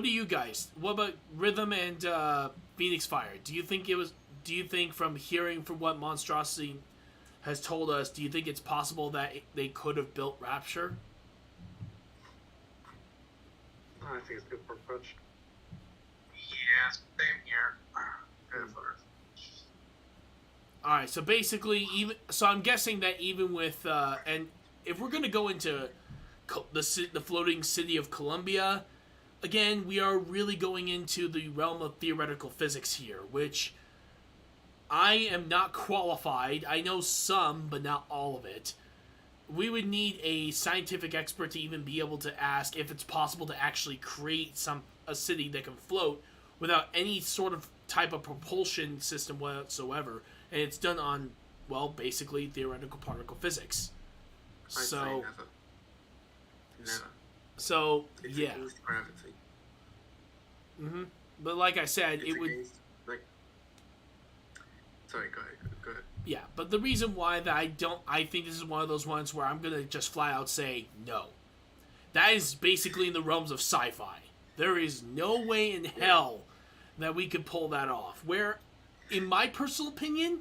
do you guys? What about Rhythm and Phoenix Fire? Do you think from hearing from what Monstrosity has told us, do you think it's possible that they could have built Rapture? I think it's good for approach. Yeah, same here. Alright, so basically, I'm guessing that even with, and if we're going to go into the floating city of Columbia, again, we are really going into the realm of theoretical physics here, which I am not qualified. I know some, but not all of it. We would need a scientific expert to even be able to ask if it's possible to actually create a city that can float without any sort of type of propulsion system whatsoever. And it's done on, well, basically theoretical particle physics. I'd say never. Never. So, it's yeah. against gravity. But like I said, It's it would... against, Sorry, go ahead. Yeah, but the reason why that I think this is one of those ones where I'm going to just flat out say no. That is basically in the realms of sci-fi. There is no way in hell that we could pull that off. Where, in my personal opinion,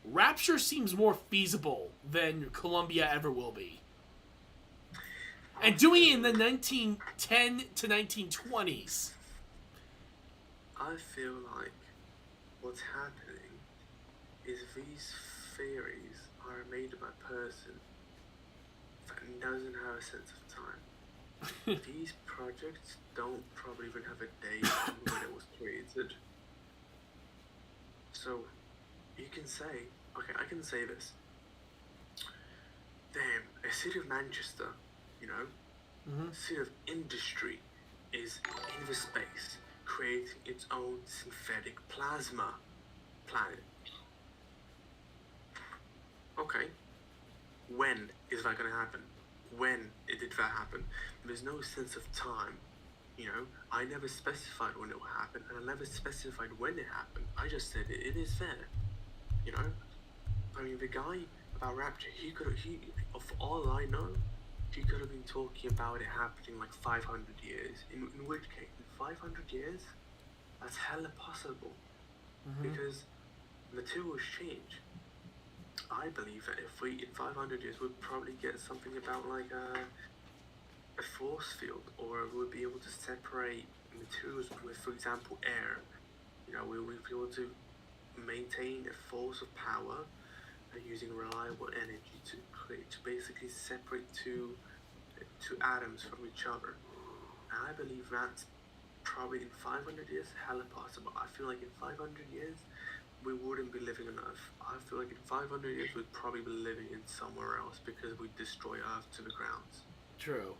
Rapture seems more feasible than Columbia ever will be. And doing it in the 1910 to 1920s. I feel like what's happening is these theories are made by a person that doesn't have a sense of time. These projects don't probably even have a date when it was created. So, you can say, okay, I can say this. Damn, a city of Manchester, city of industry is in the space, creating its own synthetic plasma planet. Okay, when is that going to happen? When did that happen? There's no sense of time. I never specified when it will happen, and I never specified when it happened. I just said it is there. I mean, the guy about Rapture, of all I know, he could have been talking about it happening like 500 years. In which case, in 500 years, that's hella possible. Because materials change. I believe that if in 500 years, we'd probably get something about like a force field, or we'll be able to separate materials with, for example, air. We'll be able to maintain a force of power using reliable energy to basically separate two atoms from each other. And I believe that's probably in 500 years hella possible. I feel like in 500 years we wouldn't be living on Earth. I feel like in 500 years we'd probably be living in somewhere else because we destroy Earth to the ground. True.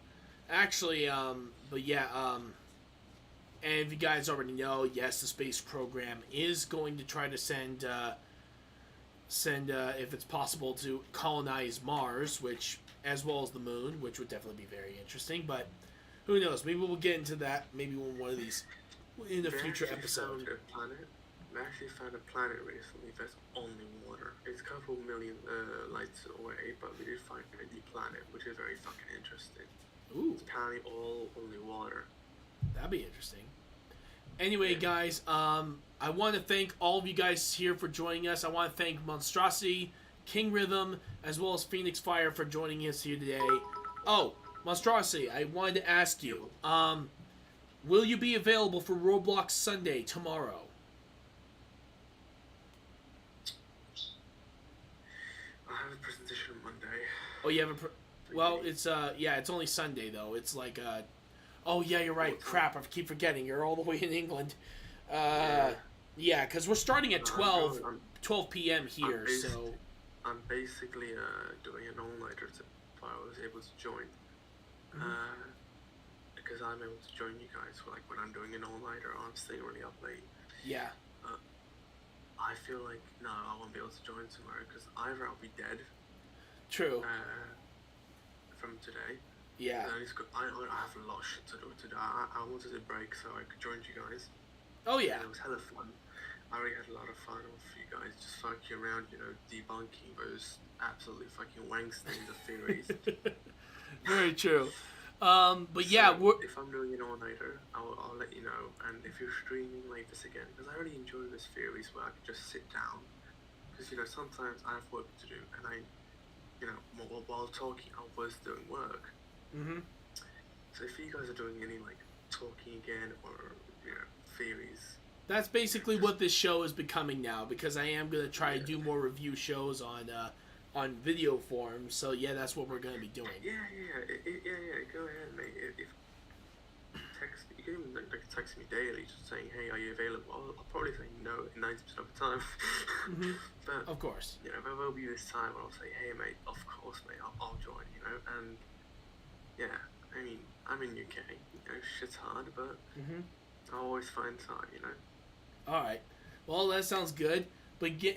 Actually, but yeah, and if you guys already know, yes, the space program is going to try to send, if it's possible, to colonize Mars, which, as well as the moon, which would definitely be very interesting, but who knows, maybe we'll get into that, maybe on one of these, in a future episode. They actually found a planet recently that's only water. It's a couple million lights away, but we did find a new planet, which is very fucking interesting. Ooh. It's apparently all only water. That'd be interesting. Anyway, guys, I want to thank all of you guys here for joining us. I want to thank Monstrosity, King Rhythm, as well as Phoenix Fire for joining us here today. Oh, Monstrosity, I wanted to ask you, will you be available for Roblox Sunday tomorrow? Oh, you have a. Well, it's it's only Sunday though. It's like Oh yeah, you're right. Crap, I keep forgetting. You're all the way in England. Yeah, because we're starting at 12 p.m. here. So I'm basically doing an all-nighter if I was able to join. Because I'm able to join you guys for like when I'm doing an all-nighter, I'm staying really up late. Yeah. I feel like no, I won't be able to join tomorrow because either I'll be dead. True. From today. Yeah. I have a lot of shit to do today. I wanted a break so I could join you guys. Oh yeah. And it was hella fun. I already had a lot of fun with you guys, just fucking around, debunking those absolutely fucking wank stains of theories. Very true. But yeah, if I'm doing an all-nighter, I'll let you know. And if you're streaming like this again, because I really enjoy this theories where I can just sit down. Because sometimes I have work to do, and while talking, I was doing work. So if you guys are doing any like talking again or theories. That's basically what this show is becoming now, because I am going to try to do more review shows on video form. So yeah, that's what we're going to be doing. Yeah. Go ahead, mate. If text me, you can even text me daily, just saying, "Hey, are you available?" I'll probably say no 90% of the time. But of course, there will be this time when I'll say, "Hey, mate, of course, mate, I'll join." And yeah, I mean, I'm in UK. Shit's hard, but I'll always find time. Alright. Well, that sounds good.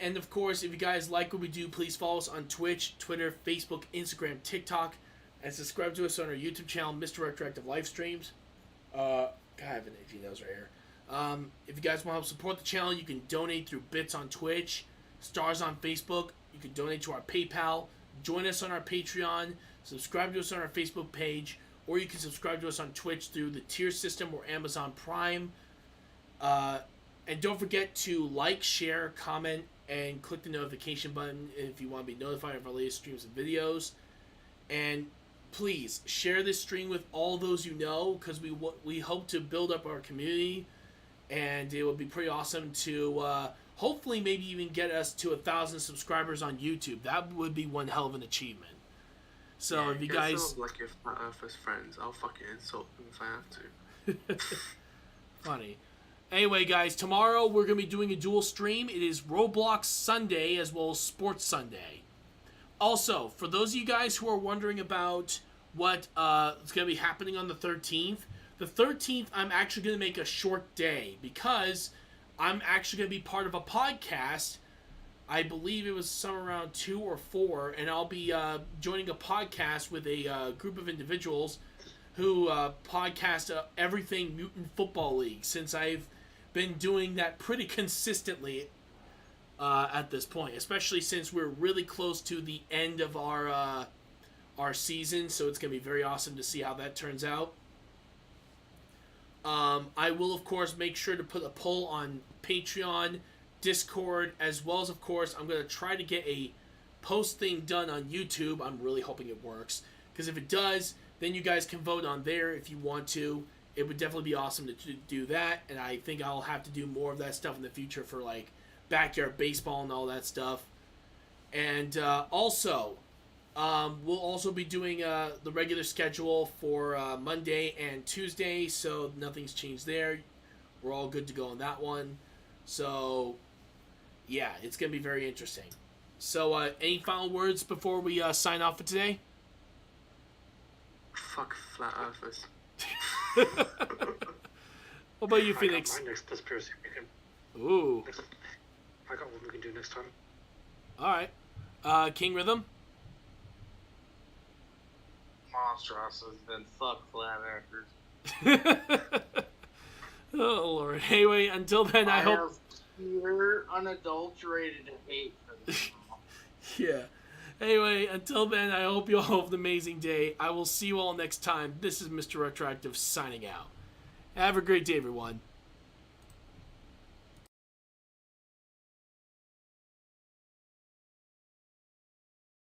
And of course, if you guys like what we do, please follow us on Twitch, Twitter, Facebook, Instagram, TikTok, and subscribe to us on our YouTube channel, Mr. RetroActive Livestreams. God, I have an itchy nose right here. If you guys want to help support the channel, you can donate through bits on Twitch, stars on Facebook. You can donate to our PayPal. Join us on our Patreon. Subscribe to us on our Facebook page. Or you can subscribe to us on Twitch through the tier system or Amazon Prime. And don't forget to like, share, comment, and click the notification button if you want to be notified of our latest streams and videos. And please share this stream with all those you know, because we hope to build up our community, and it would be pretty awesome to hopefully maybe even get us to 1,000 subscribers on YouTube. That would be one hell of an achievement. So if you guys like your Flat Earthers friends, I'll fucking insult them if I have to. Funny. Anyway, guys, tomorrow we're going to be doing a dual stream. It is Roblox Sunday as well as Sports Sunday. Also, for those of you guys who are wondering about what is going to be happening on the 13th, the 13th I'm actually going to make a short day because I'm actually going to be part of a podcast. I believe it was somewhere around 2 or 4, and I'll be joining a podcast with a group of individuals who podcast everything Mutant Football League, since I've been doing that pretty consistently at this point, especially since we're really close to the end of our season, so it's going to be very awesome to see how that turns out. I will, of course, make sure to put a poll on Patreon, Discord, as well as, of course, I'm going to try to get a post thing done on YouTube. I'm really hoping it works, because if it does, then you guys can vote on there if you want to. It would definitely be awesome to do that, and I think I'll have to do more of that stuff in the future for, like, backyard baseball and all that stuff. And also, we'll also be doing the regular schedule for Monday and Tuesday, so nothing's changed there. We're all good to go on that one. So, yeah, it's going to be very interesting. So, any final words before we sign off for today? Fuck Flat Earthers. What about you, Phoenix? I got my next conspiracy weekend. Ooh. I got what we can do next time. Alright. King Rhythm? Monstrosities, then fuck Flat Earthers. Oh, Lord. Anyway, until then, I hope... have pure, unadulterated hate for this. Yeah. Anyway, until then, I hope you all have an amazing day. I will see you all next time. This is Mr. RetroActive signing out. Have a great day, everyone.